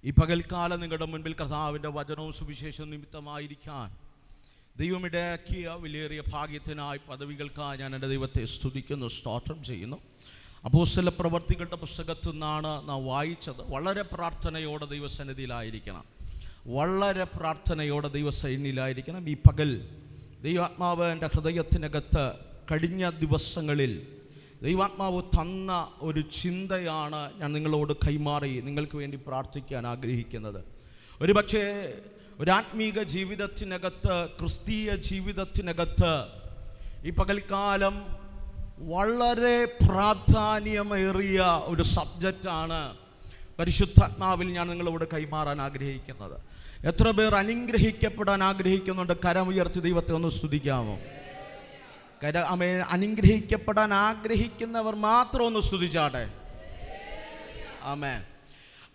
ഈ പകൽക്കാലം നിങ്ങളുടെ മുൻപിൽ കർത്താവിൻ്റെ വചനവും സുവിശേഷവും നിമിത്തമായിരിക്കാൻ ദൈവമിടയാക്കിയ വിലയേറിയ ഭാഗ്യത്തിനായി പദവികൾക്കായി ഞാൻ എൻ്റെ ദൈവത്തെ സ്തുതിക്കുന്നു, സ്തോത്രം ചെയ്യുന്നു. അപ്പോസ്തല പ്രവർത്തികളുടെ പുസ്തകത്തിൽ നിന്നാണ് നാം വായിച്ചത്. വളരെ പ്രാർത്ഥനയോടെ ദൈവസന്നിധിയിലായിരിക്കണം, വളരെ പ്രാർത്ഥനയോടെ ദൈവസന്നിധിയിലായിരിക്കണം. ഈ പകൽ ദൈവാത്മാവ് എൻ്റെ ഹൃദയത്തിനകത്ത് കഴിഞ്ഞ ദിവസങ്ങളിൽ ദൈവാത്മാവ് തന്ന ഒരു ചിന്തയാണ് ഞാൻ നിങ്ങളോട് കൈമാറി നിങ്ങൾക്ക് വേണ്ടി പ്രാർത്ഥിക്കാൻ ആഗ്രഹിക്കുന്നത്. ഒരു പക്ഷേ ഒരാത്മീക ജീവിതത്തിനകത്ത്, ക്രിസ്തീയ ജീവിതത്തിനകത്ത് ഈ പകൽക്കാലം വളരെ പ്രാധാന്യമേറിയ ഒരു സബ്ജക്റ്റാണ് പരിശുദ്ധാത്മാവിൽ ഞാൻ നിങ്ങളോട് കൈമാറാൻ ആഗ്രഹിക്കുന്നത്. എത്ര പേർ അനുഗ്രഹിക്കപ്പെടാൻ ആഗ്രഹിക്കുന്നുണ്ട്? കരമുയർത്തി ദൈവത്തെ ഒന്ന് സ്തുതിക്കാമോ? അനുഗ്രഹിക്കപ്പെടാൻ ആഗ്രഹിക്കുന്നവർ മാത്രം ഒന്ന് സ്തുതിച്ചാട്ടെ. ആമേൻ,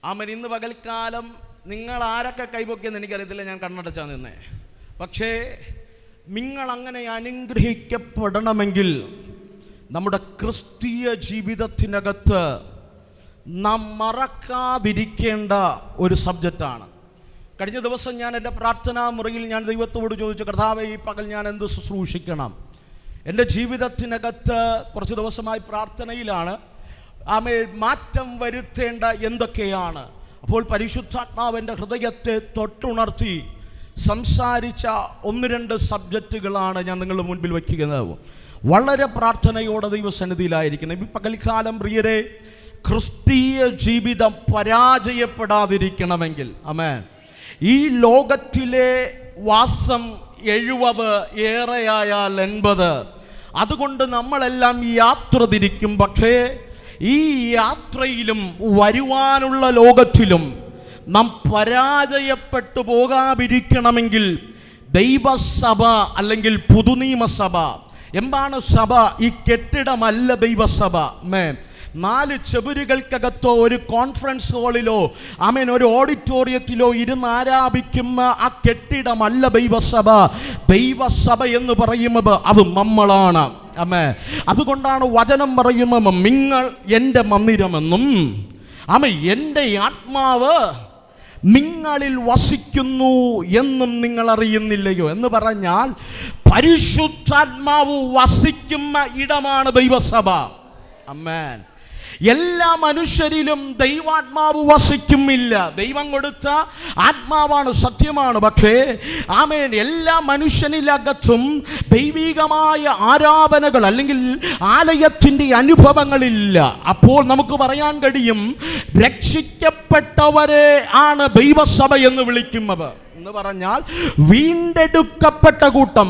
ആമേൻ. ഇന്ന് പകൽക്കാലം നിങ്ങൾ ആരൊക്കെ കൈപൊക്കിയെന്ന് എനിക്കറിയത്തില്ല, ഞാൻ കണ്ണടച്ചാ നിന്നേ. പക്ഷേ നിങ്ങൾ അങ്ങനെ അനുഗ്രഹിക്കപ്പെടണമെങ്കിൽ നമ്മുടെ ക്രിസ്തീയ ജീവിതത്തിനകത്ത് നാം മറക്കാതിരിക്കേണ്ട ഒരു സബ്ജക്റ്റാണ്. കഴിഞ്ഞ ദിവസം ഞാൻ എൻ്റെ പ്രാർത്ഥനാ മുറിയിൽ ഞാൻ ദൈവത്തോട് ചോദിച്ചു, കർത്താവേ, ഈ പകൽ ഞാൻ എന്ത് ശുശ്രൂഷിക്കണം? എൻ്റെ ജീവിതത്തിനകത്ത് കുറച്ച് ദിവസമായി പ്രാർത്ഥനയിലാണ്. മാറ്റം വരുത്തേണ്ട എന്തൊക്കെയാണ്? അപ്പോൾ പരിശുദ്ധാത്മാവിൻ്റെ ഹൃദയത്തെ തൊട്ടുണർത്തി സംസാരിച്ച 1-2 സബ്ജക്റ്റുകളാണ് ഞാൻ നിങ്ങളുടെ മുൻപിൽ വയ്ക്കുന്നത്. വളരെ പ്രാർത്ഥനയോടെ ദൈവസന്നിധിയിലായിരിക്കണം. ഈ പകൽക്കാലം പ്രിയരെ, ക്രിസ്തീയ ജീവിതം പരാജയപ്പെടാതിരിക്കണമെങ്കിൽ, ആമേൻ, ഈ ലോകത്തിലെ വാസം 70 ഏറെയായാൽ 80. അതുകൊണ്ട് നമ്മളെല്ലാം യാത്ര തിരിക്കും. പക്ഷേ ഈ യാത്രയിലും വരുവാനുള്ള ലോകത്തിലും നാം പരാജയപ്പെട്ടു പോകാതിരിക്കണമെങ്കിൽ ദൈവസഭ അല്ലെങ്കിൽ പുതുനിയമസഭ, എന്താണ് സഭ? ഈ കെട്ടിടമല്ല ദൈവസഭ. 4 ചുവരുകൾക്കകത്തോ ഒരു കോൺഫറൻസ് ഹാളിലോ ഒരു ഓഡിറ്റോറിയത്തിലോ ഇരുന്ന് ആരാധിക്കുന്ന ആ കെട്ടിടമല്ല ദൈവസഭ. ദൈവസഭ എന്ന് പറയുന്നത് അത് നമ്മളാണ്. അതുകൊണ്ടാണ് വചനം പറയുമ്പോൾ നിങ്ങൾ എൻ്റെ മന്ദിരമെന്നും എൻ്റെ ആത്മാവ് നിങ്ങളിൽ വസിക്കുന്നു എന്നും നിങ്ങൾ അറിയുന്നില്ലയോ എന്ന് പറഞ്ഞാൽ പരിശുദ്ധാത്മാവ് വസിക്കുന്ന ഇടമാണ് ദൈവസഭ. ആമേൻ. എല്ലാ മനുഷ്യരിലും ദൈവാത്മാവ് വസിക്കുമില്ല. ദൈവം കൊടുത്ത ആത്മാവാണ്, സത്യമാണ്. പക്ഷേ ആമേൻ, എല്ലാ മനുഷ്യനിലകത്തും ദൈവികമായ ആരാധനകൾ അല്ലെങ്കിൽ ആലയത്തിൻ്റെ അനുഭവങ്ങളില്ല. അപ്പോൾ നമുക്ക് പറയാൻ കഴിയും, രക്ഷിക്കപ്പെട്ടവരെ ആണ് ദൈവസഭ എന്ന് വിളിക്കുന്നത്. എന്ന് പറഞ്ഞാൽ വീണ്ടെടുക്കപ്പെട്ട കൂട്ടം.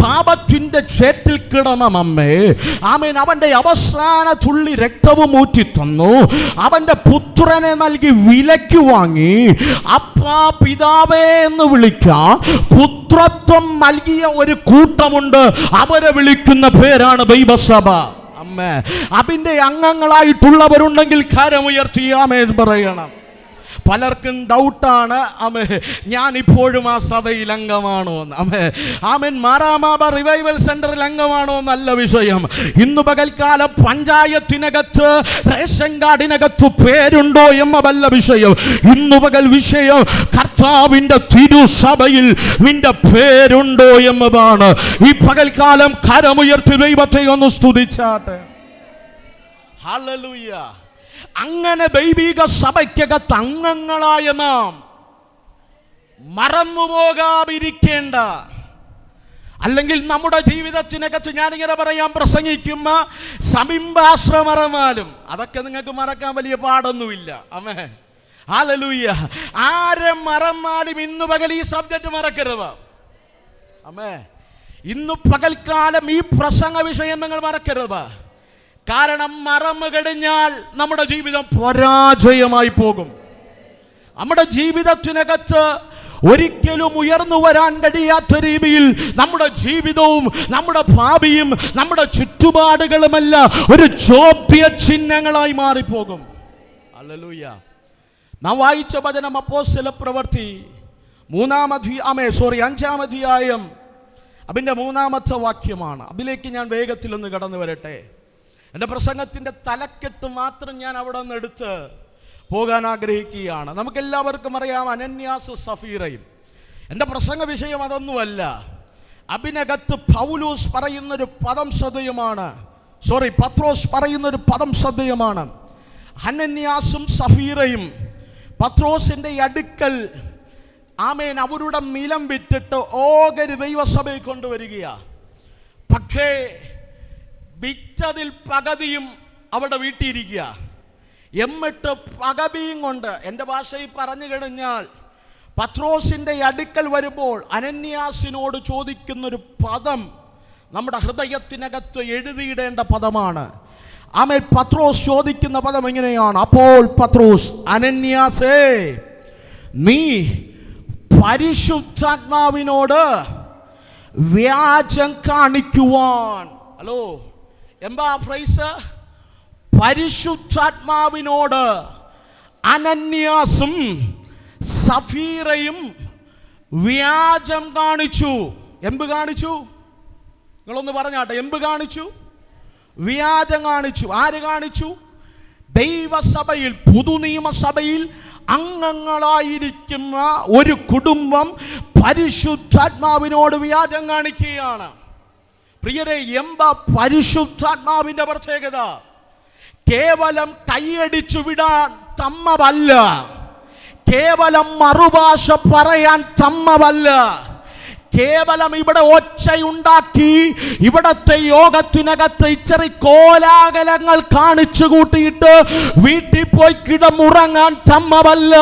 പാപത്തിന്റെ ചേറ്റിൽ കിടണം. ആമേൻ. അവന്റെ അവസാന തുള്ളി രക്തവും ഊറ്റി തന്നു. അവന്റെ പുത്രനെ നൽകി വിലയ്ക്ക് വാങ്ങി. അപ്പാ, പിതാവേ എന്ന് വിളിക്കാൻ പുത്രത്വം നൽകിയ ഒരു കൂട്ടമുണ്ട്. അവരെ വിളിക്കുന്ന പേരാണ് ദൈവസഭ. അതിന്റെ അംഗങ്ങളായിട്ടുള്ളവരുണ്ടെങ്കിൽ കരമുയർത്തി ആമേൻ പറയണം. പലർക്കും ഡൗട്ടാണ്, ഞാൻ ഇപ്പോഴും ആ സഭയിൽ അംഗമാണോ എന്ന്. ആമേൻ. മാറാമാബ റിവൈവൽ സെന്ററിൽ അംഗമാണോ എന്നല്ല വിഷയം. ഇന്ന് പകൽക്കാലം പഞ്ചായത്തിനകത്ത് റേഷൻ കാർഡിനകത്ത് പേരുണ്ടോ എന്നതല്ല വിഷയം. ഇന്ന് പകൽ വിഷയം കർത്താവിന്റെ തിരുസഭയിൽ നിന്റെ പേരുണ്ടോ എന്നതാണ്. ഈ പകൽക്കാലം കരമുയർത്തി ദൈവത്തെ ഒന്ന് സ്തുതിച്ചാട്ടെ. ഹല്ലേലൂയ. അങ്ങനെ ദൈവിക സഭയ്ക്കകത്ത് അംഗങ്ങളായ നാം മറന്നുപോകാതിരിക്കേണ്ട, അല്ലെങ്കിൽ നമ്മുടെ ജീവിതത്തിനകത്ത് ഞാനിങ്ങനെ പറയാൻ പ്രസംഗിക്കുന്ന സമീപാശ്രമം മറന്നാലും അതൊക്കെ നിങ്ങൾക്ക് മറക്കാൻ വലിയ പാടൊന്നുമില്ല. ആമേൻ, ഹല്ലേലൂയ. ആരെ മറന്നാലും ഇന്ന് പകൽ ഈ സബ്ജക്റ്റ് മറക്കരുത്. ആമേൻ. ഇന്ന് പകൽക്കാലം ഈ പ്രസംഗ വിഷയം നിങ്ങൾ മറക്കരുത്. കാരണം മറന്നു കഴിഞ്ഞാൽ നമ്മുടെ ജീവിതം പരാജയമായി പോകും. നമ്മുടെ ജീവിതത്തിനകത്ത് ഒരിക്കലും ഉയർന്നു വരാൻ കഴിയാത്ത രീതിയിൽ നമ്മുടെ ജീവിതവും നമ്മുടെ ഭാവിയും നമ്മുടെ ചുറ്റുപാടുകളുമെല്ലാം ഒരു ചോദ്യ ചിഹ്നങ്ങളായി മാറിപ്പോകും. ഹല്ലേലൂയ. നാം വായിച്ച വചനം അപ്പോസ്തല പ്രവൃത്തി 5-ാം അധ്യായം അതിൻ്റെ 3-ാമത്തെ വാക്യമാണ്. അതിലേക്ക് ഞാൻ വേഗത്തിലൊന്ന് കടന്നു വരട്ടെ. എൻ്റെ പ്രസംഗത്തിൻ്റെ തലക്കെട്ട് മാത്രം ഞാൻ അവിടെ നിന്ന് എടുത്ത് പോകാൻ ആഗ്രഹിക്കുകയാണ്. നമുക്കെല്ലാവർക്കും അറിയാം അനന്യാസ് സഫീറയും. എൻ്റെ പ്രസംഗ വിഷയം അതൊന്നുമല്ല. അതിനകത്ത് പൗലോസ് പറയുന്നൊരു പദം ശ്രദ്ധേയമാണ്. പത്രോസ് പറയുന്നൊരു പദം ശ്രദ്ധേയമാണ്. അനന്യാസും സഫീറയും പത്രോസിൻ്റെ അടുക്കൽ ആമേൻ അവരുടെ നിലം വിറ്റിട്ട് ഓഹരി ദൈവസഭയിൽ കൊണ്ടുവരികയാണ്. പക്ഷേ വിറ്റതിൽ പകുതിയും അവിടെ വീട്ടിയിരിക്കുക. എന്നിട്ട് പകുതിയും കൊണ്ട്, എൻ്റെ ഭാഷയിൽ പറഞ്ഞു കഴിഞ്ഞാൽ, പത്രോസിൻ്റെ അടുക്കൽ വരുമ്പോൾ അനന്യാസിനോട് ചോദിക്കുന്നൊരു പദം നമ്മുടെ ഹൃദയത്തിനകത്ത് എഴുതിയിടേണ്ട പദമാണ്. ആമേൻ. പത്രോസ് ചോദിക്കുന്ന പദം എങ്ങനെയാണ്? അപ്പോൾ പത്രോസ്, അനന്യാസേ, നീ പരിശുദ്ധാത്മാവിനോട് വ്യാജം കാണിക്കുവാൻ. ഹലോ, എന്താ ഫ്രൈസ്? പരിശുദ്ധാത്മാവിനോട് അനന്യാസും സഫീറയും വ്യാജം കാണിച്ചു. എന്ത് കാണിച്ചു? നിങ്ങളൊന്ന് പറഞ്ഞാട്ടെ. എന്ത് കാണിച്ചു? വ്യാജം കാണിച്ചു. ആര് കാണിച്ചു? ദൈവസഭയിൽ, പുതുനിയമസഭയിൽ അംഗങ്ങളായിരിക്കുന്ന ഒരു കുടുംബം പരിശുദ്ധാത്മാവിനോട് വ്യാജം കാണിക്കുകയാണ്. പ്രിയരെ, എന്താ പരിശുദ്ധാത്മാവിന്റെ പ്രത്യേകത? കേവലം കൈയടിച്ചു വിടാൻ തമ്മവല്ല, കേവലം മറുഭാഷ പറയാൻ തമ്മവല്ല, കേവലം ഇവിടെ ഒച്ചയുണ്ടാക്കി ഇവിടത്തെ യോഗത്തിനകത്ത് ഇച്ചിരി കോലാഹലങ്ങൾ കാണിച്ചു കൂട്ടിയിട്ട് വീട്ടിൽ പോയി കിടമുറങ്ങാൻ തമ്മവല്ല.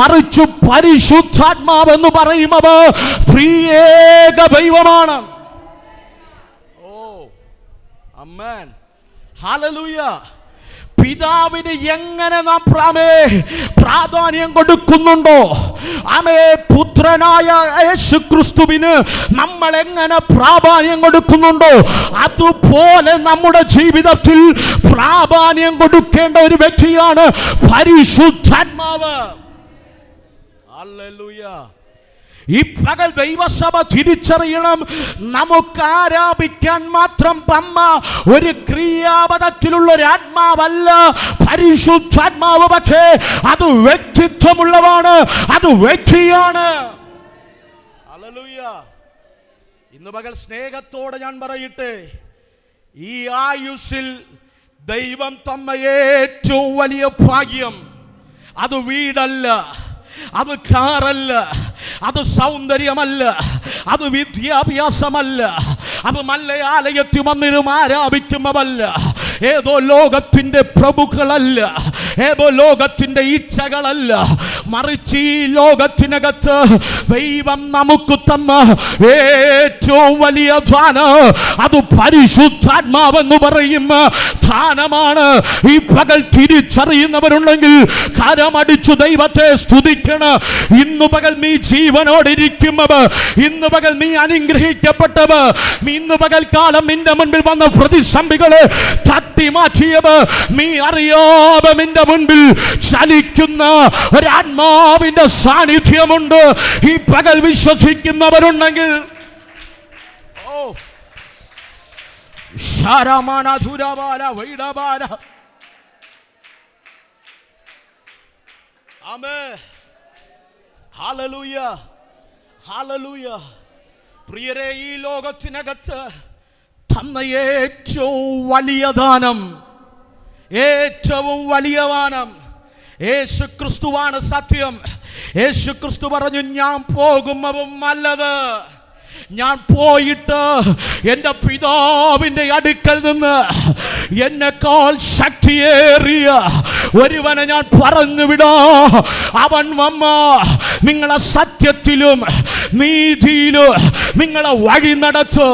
മറിച്ചു പരിശുദ്ധാത്മാവെന്ന് പറയുന്നത് ത്രിയേക ദൈവമാണ്. ഓ ആമേൻ, ഹല്ലേലൂയ. പിതാവിന് എങ്ങനെ നാം പ്രാധാന്യം കൊടുക്കുന്നുണ്ടോ, പുത്രനായ യേശുക്രിസ്തുവിന് നമ്മൾ എങ്ങനെ പ്രാധാന്യം കൊടുക്കുന്നുണ്ടോ, അതുപോലെ നമ്മുടെ ജീവിതത്തിൽ പ്രാധാന്യം കൊടുക്കേണ്ട ഒരു വ്യക്തിയാണ് പരിശുദ്ധാത്മാവ്. ഹല്ലേലൂയ. ഈ പകൽ ദൈവസഭ തിരിച്ചറിയണം, നമുക്ക് ആരാധിക്കാൻ മാത്രം തന്ന ഒരു ക്രിയാപദത്തിലുള്ള ഒരു ആത്മാവല്ല പരിശുദ്ധാത്മാവ്. പക്ഷേ അത് വ്യക്തിത്വമുള്ളതാണ്, അത് വ്യക്തിയാണ്. ഹല്ലേലൂയ. ഇന്ന് പകൽ സ്നേഹത്തോടെ ഞാൻ പറയട്ടെ, ഈ ആയുസ്സിൽ ദൈവം തന്ന ഏറ്റവും വലിയ ഭാഗ്യം അത് വീടല്ല, അത് കാറല്ല, അത് സൗന്ദര്യമല്ല, അത് വിദ്യാഭ്യാസമല്ല, അത് മല്ലയാലയത്തിൽ വന്നിരും ആരാധിക്കുന്നതല്ല, ഏതോ ലോകത്തിന്റെ പ്രഭുക്കളല്ല, ഏതോ ലോകത്തിന്റെ ഇച്ഛകളല്ല. മറിച്ച് ഈ ലോകത്തിനകത്ത് ദൈവം നമുക്ക് തന്ന ഏറ്റവും വലിയ ദാനം അത് പരിശുദ്ധാത്മാവെന്ന് പറയുന്ന ദാനമാണ്. ഈ പകൽ തിരിച്ചറിയുന്നവരുണ്ടെങ്കിൽ കരമടിച്ചു ദൈവത്തെ സ്തുതിക്കണം. ഇന്നു പകൽ നീ ജീവനോടിരിക്കുന്നത്, ഇന്നു പകൽ നീ അനുഗ്രഹിക്കപ്പെട്ടത്, ഇന്നു പകൽ കാലം നിന്റെ മുൻപിൽ വന്ന പ്രതിസന്ധികളെ തട്ടി മാറ്റിയത്, നീ അറിയാതെ നിന്റെ മുൻപിൽ ചലിക്കുന്ന ഒരാത്മാവിന്റെ സാന്നിധ്യമുണ്ട്. ഈ പകൽ വിശ്വസിക്കുന്നവരുണ്ടെങ്കിൽ ഹല്ലേലൂയ, ഹല്ലേലൂയ. പ്രിയരെ, ഈ ലോകത്തിനകത്ത് തന്ന ഏറ്റവും വലിയ ദാനം, ഏറ്റവും വലിയ ദാനം യേശുക്രിസ്തുവാണ്. സത്യം. യേശുക്രിസ്തു പറഞ്ഞു, ഞാൻ പോകുന്നതും നല്ലത്, ഞാൻ പോയിട്ട് എൻ്റെ പിതാവിൻ്റെ അടുക്കൽ നിന്ന് എന്നെക്കാൾ ശക്തിയേറിയ ഒരുവനെ ഞാൻ പറഞ്ഞു വിടാ. അവൻ വന്ന നിങ്ങളെ സത്യത്തിലും നീതിയിലും നിങ്ങളെ വഴി നടത്തു.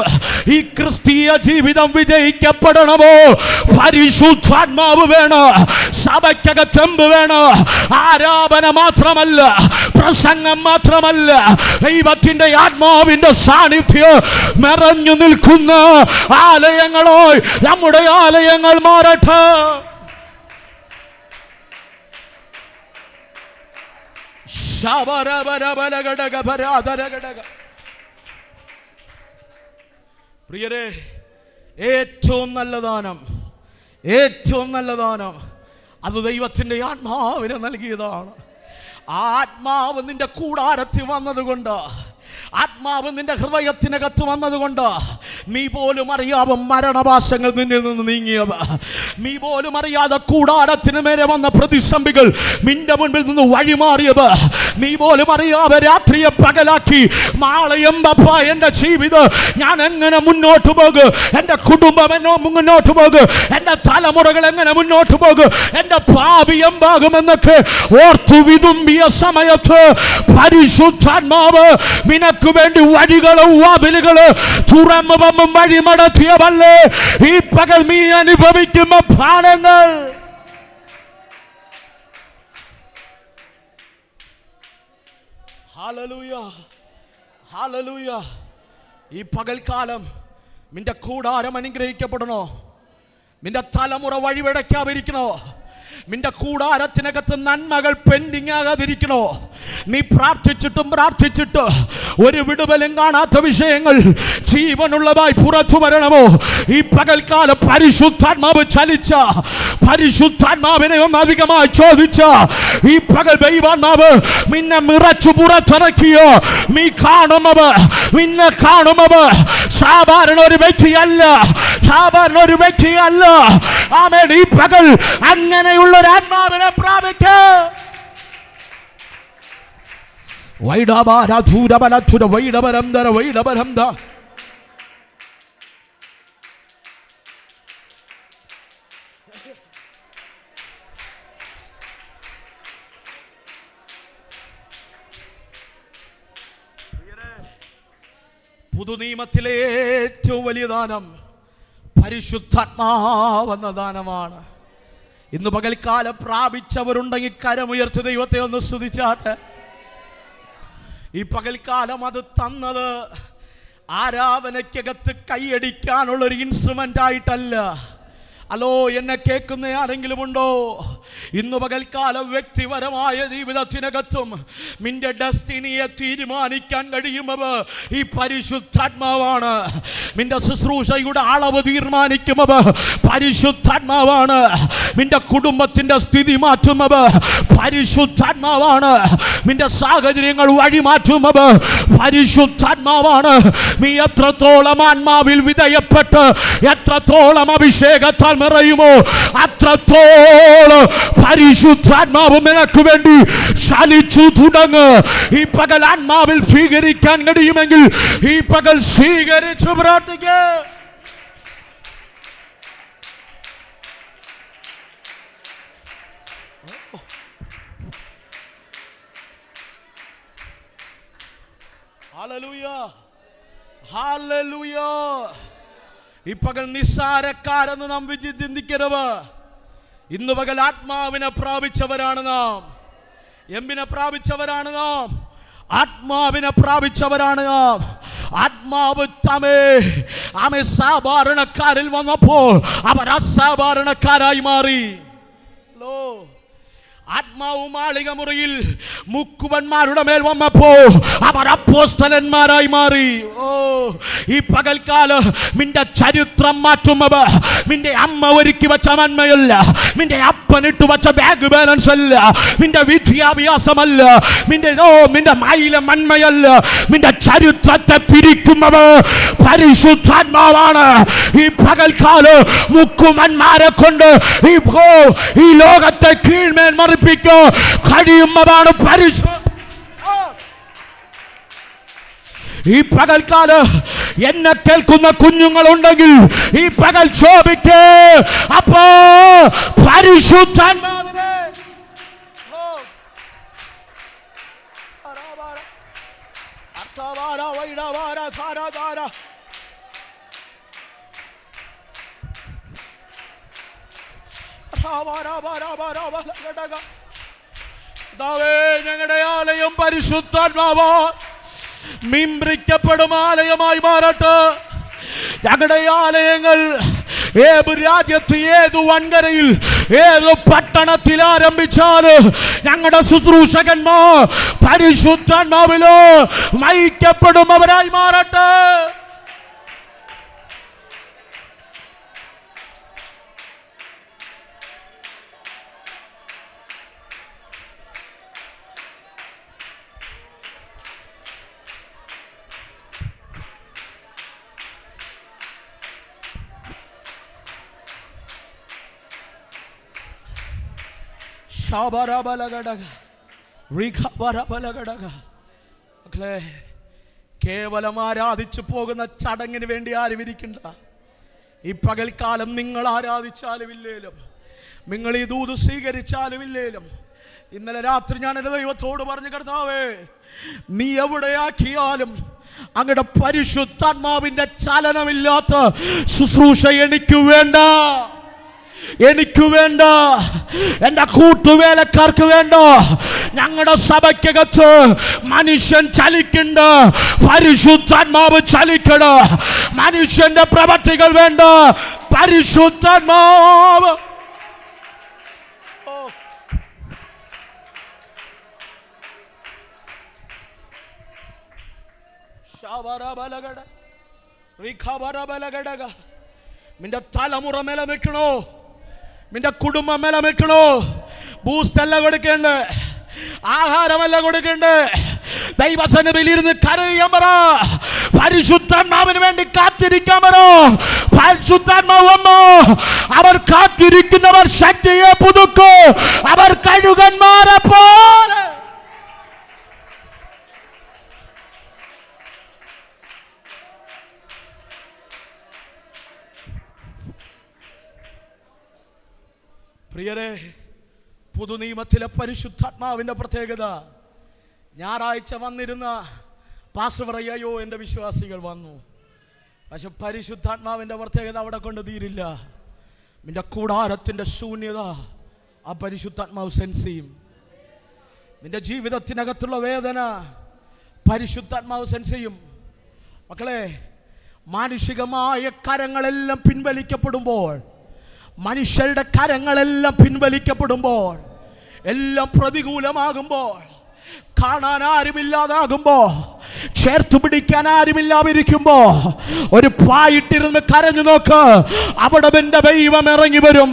ഈ ക്രിസ്തീയ ജീവിതം വിജയിക്കപ്പെടണമോ പരിശുദ്ധാത്മാവ് വേണം, സഭയ്ക്കകത്തെമ്പ് വേണം. ആരാധന മാത്രമല്ല, പ്രസംഗം മാത്രമല്ല, ദൈവത്തിൻ്റെ ആത്മാവിൻ്റെ സാന്നിധ്യം നിറഞ്ഞു നിൽക്കുന്ന ആലയങ്ങളോ നമ്മുടെ ആലയങ്ങൾ മാറട്ടെ. പ്രിയരെ, ഏറ്റവും നല്ല ദാനം, ഏറ്റവും നല്ല ദാനം അത് ദൈവത്തിൻ്റെ ആത്മാവിനെ നൽകിയതാണ്. ആ ആത്മാവ് നിന്റെ കൂടാരത്തിൽ വന്നതുകൊണ്ട്, ആത്മാവ് നിന്റെ ഹൃദയത്തിനകത്ത് വന്നതുകൊണ്ട് നീ പോലും അറിയാതെ മരണഭാഷങ്ങൾ നിന്നിൽ നിന്ന് നീങ്ങിയവ, നീ പോലും അറിയാതെ കൂടാരത്തിന് മേലെ വന്ന പ്രതിസന്ധികൾ നിന്റെ മുൻപിൽ നിന്ന് വഴിമാറിയവ, നീ പോലും അറിയാതെ രാത്രിയെ പകലാക്കി നാളെ എന്തപ്പാ എൻ്റെ ജീവിതം, ഞാൻ എങ്ങനെ മുന്നോട്ട് പോകും, എൻ്റെ കുടുംബം എന്നോ മുന്നോട്ട് പോകും, എൻ്റെ തലമുറകൾ എങ്ങനെ മുന്നോട്ട് പോകും, എൻ്റെ ഭാവി എന്താകുമെന്നൊക്കെ ഓർത്തു വിതുമ്പിയ സമയത്ത് പരിശുദ്ധാത്മാവ് നിനക്ക് വേണ്ടി വഴികളും വാതിലുകളും തുറന്നു വഴിമടത്തിയവല്ലേ ഈ പകൽ നീ അനുഭവിക്കുന്ന ഭാരങ്ങൾ. Hallelujah, hallelujah. ഈ പകൽക്കാലം നിന്റെ കൂടാരം അനുഗ്രഹിക്കപ്പെടണോ? നിന്റെ തലമുറ വഴിവെടക്കാതിരിക്കണോ? നിന്റെ കൂടാരത്തിനകത്ത് നന്മകൾ പെൻഡിങ് ആകാതിരിക്കണോ? നീ പ്രാർത്ഥിച്ചിട്ട് ഒരു വിടുതലും കാണാത്ത വിഷയങ്ങൾ ജീവനുള്ളതായി പുറത്തു വരണമോ? ഈ പകൽക്കാല പരിശുദ്ധാത്മാവ് ചലിച്ച, പരിശുദ്ധാത്മാവിനെ ഒന്ന് അധികമായി ചോദിച്ച ഈ പകൽ ദൈവാത്മാവ് നിന്നെ നിറച്ചു പുറത്തിറക്കിയോ? നീ കാണുമവ്, നിന്നെ കാണുമവ് സാധാരണ ഒരു വ്യക്തിയല്ല, സാധാരണ ഒരു വ്യക്തിയല്ല. ആമേൻ. ഈ പകൽ അങ്ങനെയുള്ള ഒരു ആത്മാവിനെ പ്രാപിക്കുക. പുതുനിയമത്തിലെ ഏറ്റവും വലിയ ദാനം പരിശുദ്ധാത്മാവെന്ന ദാനമാണ്. ഇന്ന് പകൽക്കാലം പ്രാപിച്ചവരുണ്ടെങ്കിൽ കരമുയർത്തി ദൈവത്തെ ഒന്ന് സ്തുതിച്ചാട്ടെ. ഈ പകൽക്കാലം അത് തന്നത് ആരാധനയ്ക്കകത്ത് കൈയടിക്കാനുള്ളൊരു ഇൻസ്ട്രുമെന്റ് ആയിട്ടല്ല. ഹലോ, എന്നെ കേൾക്കുന്ന ആരെങ്കിലും ഉണ്ടോ? ഇന്ന് പകൽക്കാലം വ്യക്തിപരമായ ജീവിതത്തിനകത്തും നിന്റെ ഡെസ്റ്റിനിയെ തീരുമാനിക്കാൻ കഴിയുന്നത് ഈ പരിശുദ്ധാത്മാവാണ്. നിന്റെ ശുശ്രൂഷയുടെ അളവ് തീരുമാനിക്കുന്നത് പരിശുദ്ധാത്മാവാണ്. നിന്റെ കുടുംബത്തിന്റെ സ്ഥിതി മാറ്റുന്നത് പരിശുദ്ധാത്മാവാണ്. നിന്റെ സാഹചര്യങ്ങൾ വഴിമാറ്റുന്നത് പരിശുദ്ധാത്മാവാണ്. നീ എത്രത്തോളം ആത്മാവിൽ വിധേയപ്പെട്ട് എത്രത്തോളം അഭിഷേകത്താൽ നിറയുമോ അത്രത്തോളം പരിശുദ്ധാത്മാവ് നിനക്ക് വേണ്ടി ചലിച്ചു തുടങ്ങ്. ഈ പകൽ ആത്മാവിൽ സ്വീകരിക്കാൻ കഴിയുമെങ്കിൽ ഈ പകൽ സ്വീകരിച്ചു പ്രാർത്ഥിക്കുക. Hallelujah, hallelujah. ഈ പകൽ നിസ്സാരക്കാരെന്ന് നാം ചിന്തിക്കരുത്. ഇന്ന് പകൽ ആത്മാവിനെ പ്രാപിച്ചവരാണ് നാം. എന്തിനെ പ്രാപിച്ചവരാണ് നാം? ആത്മാവിനെ പ്രാപിച്ചവരാണ് നാം. ആത്മാവ് ആമേ സാധാരണക്കാരിൽ വന്നപ്പോൾ അവർ അസാധാരണക്കാരായി മാറി. ആത്മാവ് മാളിക മുറിയിൽ മുക്കുവന്മാരുടെ മേൽ വന്നപ്പോ അവർ അപ്പോസ്തലന്മാരായി മാറി. ഈ പകൽക്കാലം നിന്റെ ചരിത്രം മാറ്റുന്നത് നിന്റെ അമ്മ ഒരുക്കി വെച്ച നന്മയല്ല, നിന്റെ അപ്പനിട്ട് വെച്ച ബാഗ് ബാലൻസ് അല്ല, നിന്റെ വിദ്യാഭ്യാസമല്ല, നിന്റെ മയിലെ നന്മയല്ല. നിന്റെ ചരിത്രത്തെ പിരിക്കുന്നത് പരിശുദ്ധാത്മാവാണ്. ഈ പകൽക്കാലം മുക്കുവന്മാരെ കൊണ്ട് ഈ ലോകത്തെ കീഴ്മേൽ കഴിയുന്നതാണ് പരിശുദ്ധ. ഈ പകൽക്കാലം എന്നെ കേൾക്കുന്ന കുഞ്ഞുങ്ങളുണ്ടെങ്കിൽ ഈ പകൽ ശോഭിക്ക്. അപ്പോ പരിശുദ്ധാത്മാവിനെ ഞങ്ങളുടെ ആലയം പരിശുദ്ധാത്മാവാ മിംബ്രിക്കപ്പെടും ആലയമായി മാറട്ടെ. ഞങ്ങളുടെ ആലയങ്ങൾ ഏത് രാജ്യത്ത്, ഏത് വൻകരയിൽ, ഏത് പട്ടണത്തിൽ ആരംഭിച്ചാല് ഞങ്ങളുടെ ശുശ്രൂഷകന്മാർ പരിശുദ്ധാത്മാവിലോ നയിക്കപ്പെടുന്നവരായി മാറട്ടെ. മക്കളെ, കേവലം ആരാധിച്ചു പോകുന്ന ചടങ്ങിന് വേണ്ടി ആരും ഇരിക്കണ്ട. ഈ പകൽക്കാലം നിങ്ങൾ ആരാധിച്ചാലും ഇല്ലേലും, നിങ്ങൾ ഈ ദൂത് സ്വീകരിച്ചാലും ഇല്ലേലും, ഇന്നലെ രാത്രി ഞാൻ എൻ്റെ ദൈവത്തോട് പറഞ്ഞു, കർത്താവേ, നീ എവിടെയാക്കിയാലും അങ്ങയുടെ പരിശുദ്ധാത്മാവിന്റെ ചലനമില്ലാത്ത ശുശ്രൂഷ എനിക്ക് വേണ്ട, എനിക്ക് വേണ്ട, എൻ്റെ കൂട്ടുവേലക്കാർക്ക് വേണ്ട. ഞങ്ങളുടെ സഭയ്ക്കകത്ത് മനുഷ്യൻ ചലിക്കണ്ട, പരിശുദ്ധാത്മാവ് ചലിക്കണ. മനുഷ്യന്റെ പ്രവർത്തികൾ വേണ്ട, പരിശുദ്ധാത്മാവ്. നിന്റെ തലമുറ നിലനിൽക്കണോ? നിന്റെ കുടുംബം നിലനിൽക്കണോ? ബൂസ്റ്റല്ല കൊടുക്കണ്ടേ, ആഹാരമല്ല കൊടുക്കണ്ടേ. ദൈവസന്നിധിയിൽ ഇരുന്ന് കരയാൻ പറ, പരിശുദ്ധാത്മാവിന് വേണ്ടി കാത്തിരിക്കാൻ പറ. പരിശുദ്ധാത്മാവ് വന്നോ, അവർ കാത്തിരിക്കുന്നവർ ശക്തിയെ പുതുക്കും, അവർ കഴുകന്മാരെ പോലെ. പ്രിയരെ, പുതുനിയമത്തിലെ പരിശുദ്ധാത്മാവിന്റെ പ്രത്യേകത, ഞായറാഴ്ച വന്നിരുന്ന പാസ്റ്റർ പറയോ എൻ്റെ വിശ്വാസികൾ വന്നു, പക്ഷെ പരിശുദ്ധാത്മാവിന്റെ പ്രത്യേകത അവിടെ കൊണ്ട് തീരില്ല. നിന്റെ കൂടാരത്തിന്റെ ശൂന്യത ആ പരിശുദ്ധാത്മാവ് സെൻസ് ചെയ്യും. നിന്റെ ജീവിതത്തിനകത്തുള്ള വേദന പരിശുദ്ധാത്മാവ് സെൻസ് ചെയ്യും. മക്കളെ, മാനുഷികമായ കരങ്ങളെല്ലാം പിൻവലിക്കപ്പെടുമ്പോൾ, മനുഷ്യരുടെ കരങ്ങളെല്ലാം പിൻവലിക്കപ്പെടുമ്പോൾ, എല്ലാം പ്രതികൂലമാകുമ്പോൾ, കാണാൻ ആരുമില്ലാതാകുമ്പോ, ചേർത്തു പിടിക്കാൻ ആരുമില്ലാതിരിക്കുമ്പോ, ഒരു പായിട്ടിരുന്ന് കരഞ്ഞു നോക്ക്, അവിടെ എന്റെ ദൈവം ഇറങ്ങി വരും.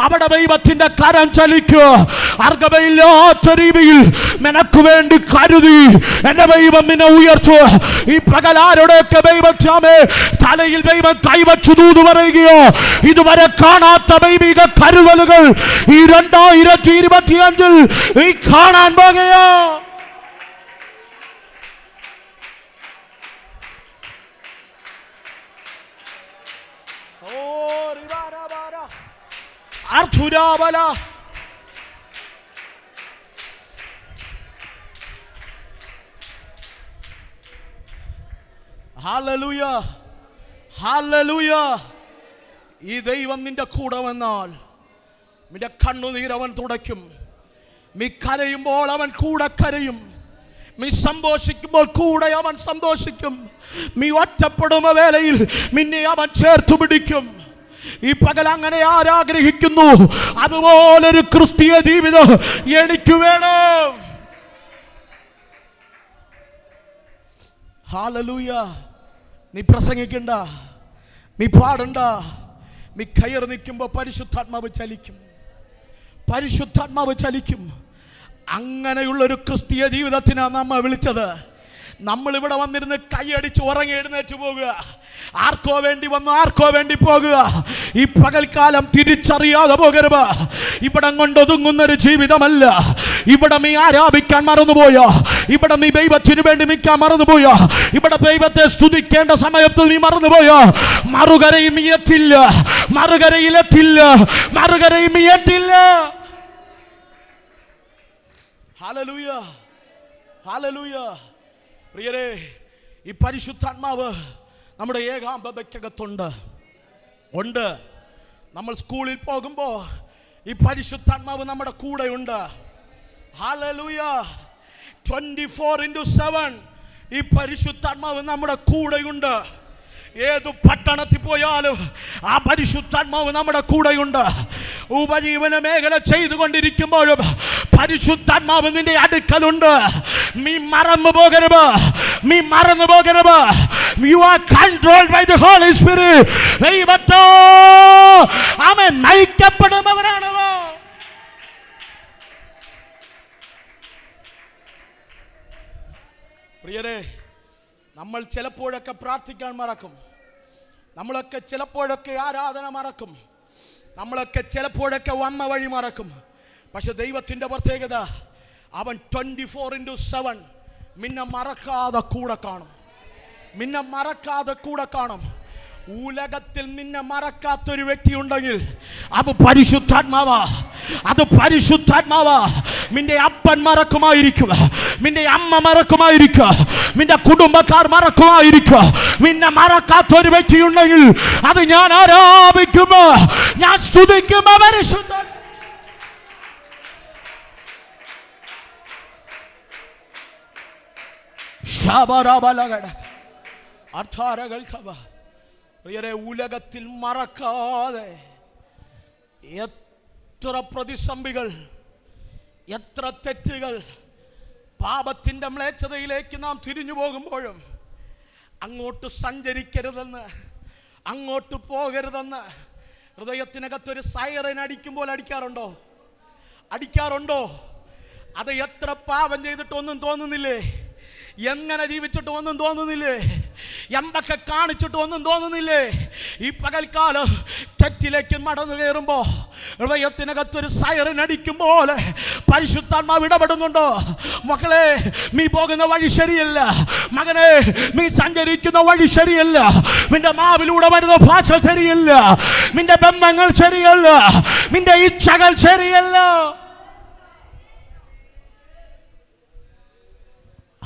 അവിടെ ദൈവത്തിന്റെ കരം ചലിക്കുക. അർഹതയില്ലാത്ത രീതിയിൽ നിനക്ക് വേണ്ടി കരുതി എന്റെ ദൈവം നിന്നെ ഉയർത്തുക. ഈ പകലാരോടൊക്കെ ദൈവമേ തലയിൽ ദൈവം കൈവച്ചു ദൂത് പറയുകയോ, ഇതുവരെ കാണാത്ത ദൈവിക കരുതലുകൾ ഈ 2025 ഈ കാണാൻ പോകുകയോ. Hallelujah, hallelujah. ഈ ദൈവം നിന്റെ കൂടെ വന്നാൽ നിന്റെ കണ്ണുനീരവൻ തുടയ്ക്കും. നീ കരയുമ്പോൾ അവൻ കൂടെ കരയും. നീ സന്തോഷിക്കുമ്പോൾ കൂടെ അവൻ സന്തോഷിക്കും. നീ ഒറ്റപ്പെടുന്ന വേളയിൽ നിന്നെ അവൻ ചേർത്തു പിടിക്കും. ഈ പകൽ അങ്ങനെ ആരാഗ്രഹിക്കുന്നു, അതുപോലൊരു ക്രിസ്തീയ ജീവിതം എനിക്ക് വേണം. ഹല്ലേലൂയ. നീ പ്രസംഗിക്കണ്ട, നീ പാടണ്ട, നീ കയറി നിൽക്കുമ്പോൾ പരിശുദ്ധാത്മാവ് ചലിക്കും, പരിശുദ്ധാത്മാവ് ചലിക്കും. അങ്ങനെയുള്ളൊരു ക്രിസ്തീയ ജീവിതത്തിനാണ് നമ്മ വിളിച്ചത്. നമ്മളിവിടെ വന്നിരുന്ന് കൈയടിച്ച് ഉറങ്ങി എഴുന്നേറ്റ് പോകുക, ആർക്കോ വേണ്ടി വന്ന് ആർക്കോ വേണ്ടി പോകുക. ഈ പകൽക്കാലം തിരിച്ചറിയാതെ പോകരുത്. ഇവിടം കൊണ്ടൊതുങ്ങുന്നൊരു ജീവിതമല്ല. ഇവിടെ നീ ആരാധിക്കാൻ മറന്നുപോയോ? ഇവിടെ നീ ദൈവത്തിന് വേണ്ടി നിൽക്കാൻ മറന്നുപോയോ? ഇവിടെ ദൈവത്തെ സ്തുതിക്കേണ്ട സമയത്ത് നീ മറന്നുപോയോ? മറുകരയും നീ എത്തില്ല, മറുകരയിലെത്തില്ല, മറുകരയും നീ എത്തില്ല. Hallelujah, hallelujah. പ്രിയരെ, ഈ പരിശുദ്ധാത്മാവ് നമ്മുടെ ഏകാന്തതയ്ക്കകത്തുണ്ട്. നമ്മൾ സ്കൂളിൽ പോകുമ്പോൾ ഈ പരിശുദ്ധാത്മാവ് നമ്മുടെ കൂടെയുണ്ട്. ഹല്ലേലൂയ. 24/7 ഈ പരിശുദ്ധാത്മാവ് നമ്മുടെ കൂടെയുണ്ട്. ഏത് പട്ടണത്തിൽ പോയാലും ആ പരിശുദ്ധാത്മാവ് നമ്മുടെ കൂടെയുണ്ട്. ഉപജീവന മേഖല ചെയ്തുകൊണ്ടിരിക്കുമ്പോഴും പരിശുദ്ധാത്മാവ് നിന്റെ അടുക്കലുണ്ട്. നീ മറന്നു പോകരുത്, നീ മറന്നു പോകരുത്. You are controlled by the Holy Spirit. ദൈവത്തോ അവൻ നയിക്കപ്പെടുന്നവനാണ്. പ്രിയരെ, നമ്മൾ ചിലപ്പോഴൊക്കെ പ്രാർത്ഥിക്കാൻ മറക്കും, നമ്മളൊക്കെ ചിലപ്പോഴൊക്കെ ആരാധന മറക്കും, നമ്മളൊക്കെ ചിലപ്പോഴൊക്കെ വന്ന വഴി മറക്കും. പക്ഷെ ദൈവത്തിൻ്റെ പ്രത്യേകത, അവൻ 24/7 നിന്നെ മറക്കാതെ കൂടെ കാണും. നിന്നെ മറക്കാതെ കൂടെ കാണും. ഉലകത്തിൽ നിന്നെ മറക്കാത്തൊരു വ്യക്തി ഉണ്ടെങ്കിൽ അത് പരിശുദ്ധാത്മാവാ. അത് പരിശുദ്ധാത്മാവാ. നിന്റെ അപ്പൻ മറക്കുമായിരിക്കും, നിന്റെ അമ്മ മറക്കുമായിരിക്കും, നിന്റെ കുടുംബക്കാർ മറക്കുമായിരിക്കും. നിന്നെ മറക്കാത്തൊരു വ്യക്തി ഉണ്ടെങ്കിൽ അത് ഞാൻ ആരാധിക്കുമോ, ഞാൻ സ്തുതിക്കുമോ പരിശുദ്ധ. പ്രിയരെ, ഉലകത്തിൽ മറക്കാതെ എത്ര പ്രതിസന്ധികൾ, എത്ര തെറ്റുകൾ, പാപത്തിൻ്റെ മ്ലേച്ഛതയിലേക്ക് നാം തിരിഞ്ഞു പോകുമ്പോഴും അങ്ങോട്ട് സഞ്ചരിക്കരുതെന്ന്, അങ്ങോട്ട് പോകരുതെന്ന് ഹൃദയത്തിനകത്തൊരു സൈറൻ അടിക്കുമ്പോൾ അടിക്കാറുണ്ടോ? അത് എത്ര പാപം ചെയ്തിട്ടൊന്നും തോന്നുന്നില്ലേ? എങ്ങനെ ജീവിച്ചിട്ട് ഒന്നും തോന്നുന്നില്ലേ? എന്തൊക്കെ കാണിച്ചിട്ട് ഒന്നും തോന്നുന്നില്ലേ? ഈ പകൽക്കാലം തെറ്റിലേക്ക് മടന്നു കയറുമ്പോ ഹൃദയത്തിനകത്തൊരു സൈറൻ അടിക്കുമ്പോൾ പരിശുദ്ധാത്മാവ് ഇടപെടുന്നുണ്ടോ? മക്കളെ, നീ പോകുന്ന വഴി ശരിയല്ല. മകനെ, നീ സഞ്ചരിക്കുന്ന വഴി ശരിയല്ല. നിന്റെ മാവിലൂടെ വരുന്ന ഭാഷ ശരിയല്ല. നിന്റെ ബന്ധങ്ങൾ ശരിയല്ല. നിന്റെ ഇച്ഛകൾ ശരിയല്ല.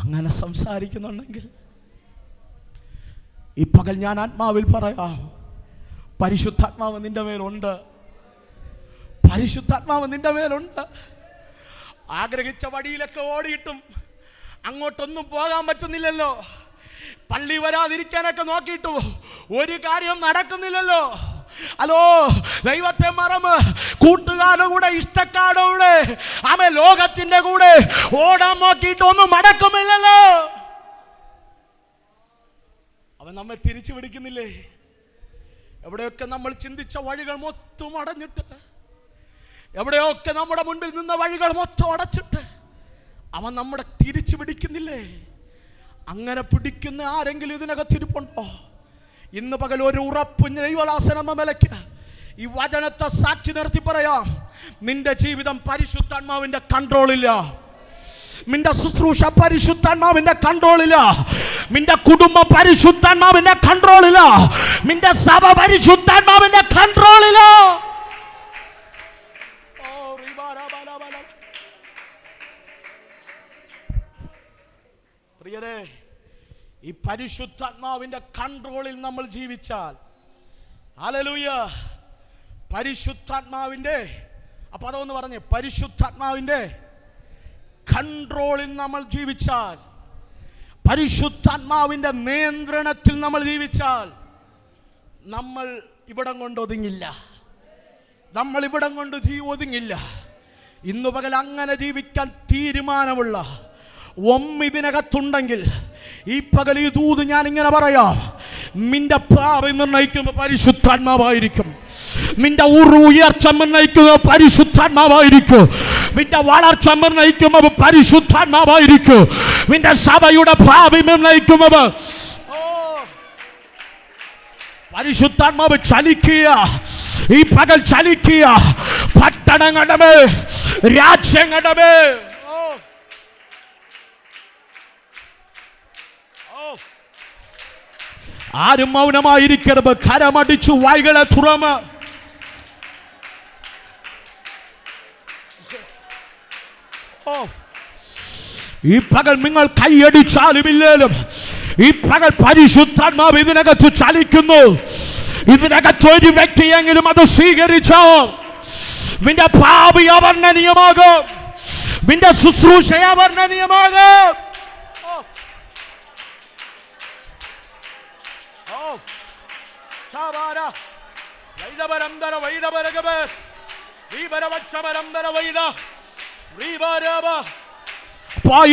അങ്ങനെ സംസാരിക്കുന്നുണ്ടെങ്കിൽ ഈ പകൽ ഞാൻ ആത്മാവിൽ പറയാം, പരിശുദ്ധാത്മാവ് നിന്റെ മേലുണ്ട്. പരിശുദ്ധാത്മാവ് നിന്റെ മേലുണ്ട്. ആഗ്രഹിച്ച വഴിയിലൊക്കെ ഓടിയിട്ടും അങ്ങോട്ടൊന്നും പോകാൻ പറ്റുന്നില്ലല്ലോ. പള്ളി വരാതിരിക്കാനൊക്കെ നോക്കിയിട്ടു ഒരു കാര്യം നടക്കുന്നില്ലല്ലോ. ഹലോ, ദൈവത്തെ മറന്ന് കൂട്ടുകാരുടെ കൂടെ, ഇഷ്ടക്കാരുടെ കൂടെ, ആമേ, ലോകത്തിന്റെ കൂടെ ഓടാൻ നോക്കിയിട്ടൊന്നും നടക്കുമില്ലല്ലോ. അവൻ നമ്മെ തിരിച്ചു പിടിക്കുന്നില്ലേ? എവിടെയൊക്കെ നമ്മൾ ചിന്തിച്ച വഴികൾ മൊത്തം അടഞ്ഞിട്ട്, എവിടെയൊക്കെ നമ്മുടെ മുൻപിൽ നിന്ന വഴികൾ മൊത്തം അടച്ചിട്ട് അവൻ നമ്മുടെ തിരിച്ചു പിടിക്കുന്നില്ലേ? അങ്ങനെ പിടിക്കുന്ന ആരെങ്കിലും ഇതിനകത്തിരിപ്പുണ്ടോ? ഇന്ന് പകൽ ഒരു ഉറപ്പ് ദൈവദാസൻ എന്ന നിലയ്ക്ക് ഈ വചനത്തെ സാക്ഷി നിർത്തി പറയാം, നിന്റെ ജീവിതം പരിശുദ്ധാത്മാവിന്റെ കൺട്രോളില്ല. നിന്റെ ശുശ്രൂഷ പരിശുദ്ധാത്മാവിന്റെ കൺട്രോളില്ല. നിന്റെ കുടുംബം പരിശുദ്ധാത്മാവിന്റെ കൺട്രോളില്ല. നിന്റെ സഭ പരിശുദ്ധാത്മാവിന്റെ കൺട്രോളില്ല. പ്രിയരേ, ഈ പരിശുദ്ധാത്മാവിന്റെ കൺട്രോളിൽ നമ്മൾ ജീവിച്ചാൽ, ഹല്ലേലൂയ, പരിശുദ്ധാത്മാവിന്റെ, അപ്പൊ അതൊന്ന് പറഞ്ഞേ, പരിശുദ്ധാത്മാവിന്റെ കൺട്രോളിൽ നമ്മൾ ജീവിച്ചാൽ, പരിശുദ്ധാത്മാവിന്റെ നിയന്ത്രണത്തിൽ നമ്മൾ ജീവിച്ചാൽ, നമ്മൾ ഇവിടം കൊണ്ട് ഒതുങ്ങില്ല. നമ്മൾ ഇവിടം കൊണ്ട് ഒതുങ്ങില്ല. ഇന്നു പകൽ അങ്ങനെ ജീവിക്കാൻ തീരുമാനമുള്ള ഇതിനകത്തുണ്ടെങ്കിൽ ഈ പകൽ ഈ ദൂത് ഞാൻ ഇങ്ങനെ പറയാം, നിന്റെ പ്രായം നിർണ്ണയിക്കുന്നത് പരിശുദ്ധാത്മാവായിരിക്കും. നിന്റെ ഉയർച്ച നിർണ്ണയിക്കുന്നത് പരിശുദ്ധാത്മാവായിരിക്കും. നിന്റെ വളർച്ച നിർണ്ണയിക്കുന്നത് പരിശുദ്ധാത്മാവായിരിക്കും. നിന്റെ സഭയുടെ ഭാവി നിർണ്ണയിക്കുന്നത് പരിശുദ്ധാത്മാവ്. ചലിക്കുക, ഈ പകൽ ചലിക്കുക. പട്ടണങ്ങളുടെ മേൽ, രാജ്യങ്ങളുടെ മേൽ, ആരും മൗനമായിരിക്കരുത്. കരമടിച്ചു വായ്കളെ തുറന്ന് ഈ പകൽ നിങ്ങൾ കൈയടിച്ചാലും ഇല്ലേലും ഈ പകൽ പരിശുദ്ധാത്മാവ് ഇതിനകത്ത് ചലിക്കുന്നു. ഇതിനകത്ത് ഒരു വ്യക്തിയെങ്കിലും അത് സ്വീകരിച്ചോ, നിന്റെ ഭാവി അവർണ്ണനീയമാകും. നിന്റെ ശുശ്രൂഷ അവർണ്ണനീയമാകും.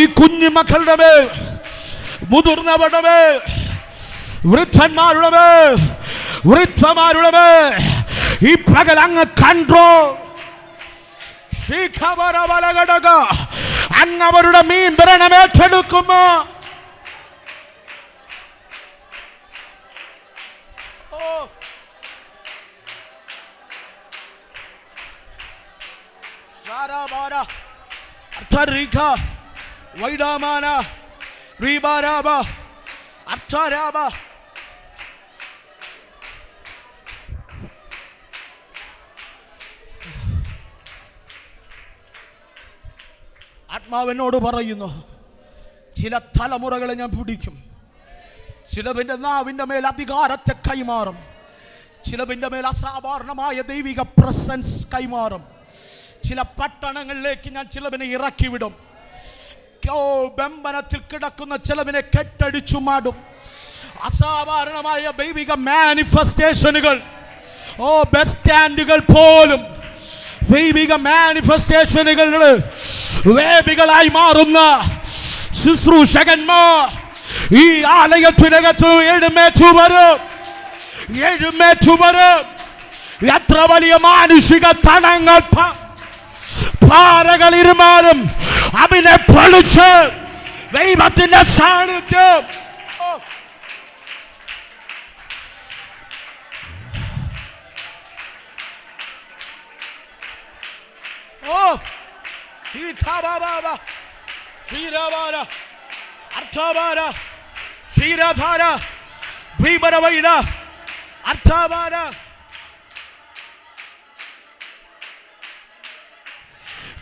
ഈ കുഞ്ഞു മക്കളുടെ മേൽ, മുതിർന്നവരുടെ മേൽ, വൃദ്ധന്മാരുടെ മേൽ, വൃദ്ധമാരുടെ മേൽ ഈ പകൽ അങ്ങ് കൺട്രോൾ. അങ്ങ് അവരുടെ മീൻ ഭരണമേറ്റെടുക്കുമോ? Sarabara, Artarika, Vaidamana, Ribaraba, Artaraba. ആത്മാവിനോട് പറയുന്നു, ചില തലമുറകളെ ഞാൻ പിടിക്കും. ചിലതിൻ്റെ നാവിൻ്റെ മേൽ അധികാരത്തെ കൈമാറും. ചിലതിൻ്റെ മേൽ അസാധാരണമായ ദൈവിക പ്രസൻസ് കൈമാറും. ചില പട്ടണങ്ങളിലേക്ക് ഞാൻ ചിലതിനെ ഇറക്കി വിടും. ബന്ധനത്തിൽ കിടക്കുന്ന ചിലതിനെ കെട്ടടിച്ചു മാടും. അസാധാരണമായ ദൈവിക മാനിഫെസ്റ്റേഷനുകൾ, ബസ് സ്റ്റാൻഡുകൾ പോലും ദൈവിക മാനിഫെസ്റ്റേഷനുകളുടെ വേദികളായി മാറുന്ന ശുശ്രൂഷകന്മാർ ഈ ആലയത്തിനകത്ത് എഴുന്നേറ്റു വരും. എത്ര വലിയ മാനുഷിക തടങ്ങൾ പാറകൾ ഇരുമാറും അതിനെ പൊളിച്ച് ദൈവത്തിന്റെ സാന്നിധ്യം.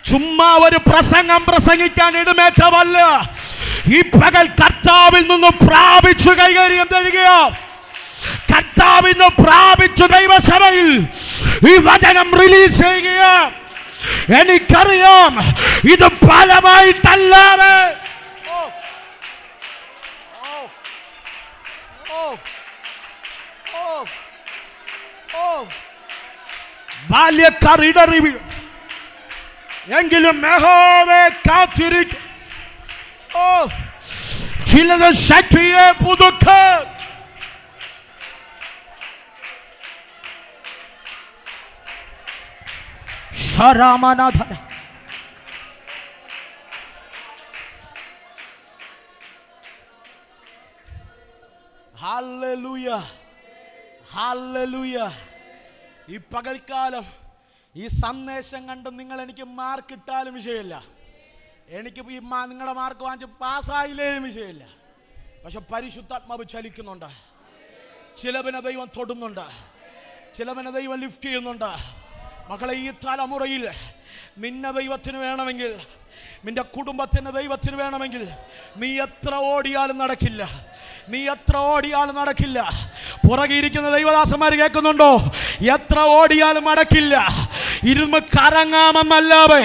ചുമ്മാ ഒരു പ്രസംഗം പ്രസംഗിക്കാൻ ഇടുമേറ്റമല്ല. ഈ പകൽ കർത്താവിൽ നിന്ന് പ്രാപിച്ചു കൈകാര്യം തരിക. കർത്താവിൽ നിന്ന് പ്രാപിച്ചു ദൈവസഭയിൽ ഈ വചനം റിലീസ് ചെയ്യുക. എനിക്കറിയാം ഇത് ഫലമായിട്ടല്ലാതെ ബാല്യക്കാർ ഇടറി വീഴും. എങ്കിലും യഹോവയെ കാത്തിരിക്കും. ചിലത് ശക്തിയെ പുതുക്കും. ശരാമനാഥന ഹല്ലേലൂയ, ഹല്ലേലൂയ. ഈ പകൽക്കാലം ഈ സന്ദേശം കണ്ട് നിങ്ങൾ എനിക്ക് മാർക്ക് ഇട്ടാലും വിഷയമില്ല. എനിക്ക് ഈ നിങ്ങളുടെ മാർക്ക് വാങ്ങിച്ച് പാസ്സായില്ലേലും വിഷയമില്ല. പക്ഷെ പരിശുദ്ധാത്മാവ് ചലിക്കുന്നുണ്ട്. ചിലവിനെ ദൈവം തൊടുന്നുണ്ട്, ചിലവിനെ ദൈവം ലിഫ്റ്റ് ചെയ്യുന്നുണ്ട്. മക്കളെ, ഈ തലമുറയിൽ നിന്നെ ദൈവത്തിന് വേണമെങ്കിൽ, നിന്റെ കുടുംബത്തിന് ദൈവത്തിന് വേണമെങ്കിൽ നീ എത്ര ഓടിയാലും നടക്കില്ല. നീ എത്ര ഓടിയാലും നടക്കില്ല. പുറകിരിക്കുന്ന ദൈവദാസന്മാർ കേൾക്കുന്നുണ്ടോ? എത്ര ഓടിയാലും നടക്കില്ല. ഇരുന്ന് കറങ്ങാമെന്നല്ലാതെ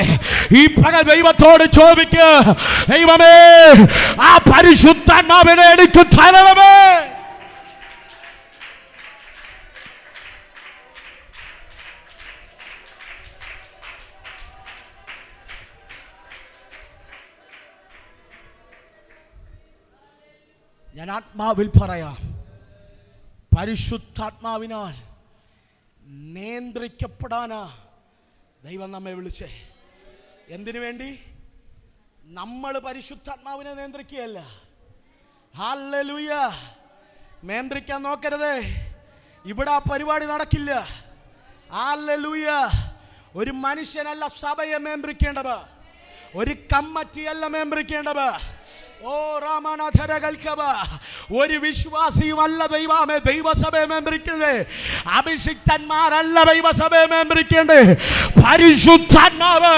ഈ പകൽ ദൈവത്തോട് ചോദിക്ക്, ദൈവമേ ആ പരിശുദ്ധാത്മാവിനെ എനിക്ക് തരണമേ. ഞാൻ ആത്മാവിൽ പറയാം, പരിശുദ്ധാത്മാവിനാൽ നിയന്ത്രിക്കപ്പെടാനാ ദൈവം നമ്മെ വിളിച്ചേ. എന്തിനു വേണ്ടി? നമ്മൾ പരിശുദ്ധാത്മാവിനെ നിയന്ത്രിക്കുകയല്ല. ഹല്ലേലൂയ. നിയന്ത്രിക്കാൻ നോക്കരുതേ. ഇവിടെ ആ പരിപാടി നടക്കില്ല. ഹല്ലേലൂയ. ഒരു മനുഷ്യനല്ല സഭയെ നിയന്ത്രിക്കേണ്ടത്, ഒരു കമ്മിറ്റിയല്ല നിയന്ത്രിക്കേണ്ടത്. ഒരു വിശ്വാസിയുമല്ല ദൈവമേ ദൈവസഭയെ നിയന്ത്രിക്കുന്നത്. അഭിഷിക്തന്മാരല്ല ദൈവസഭയെ നിയന്ത്രിക്കേണ്ടത്. പരിശുദ്ധാത്മാവ്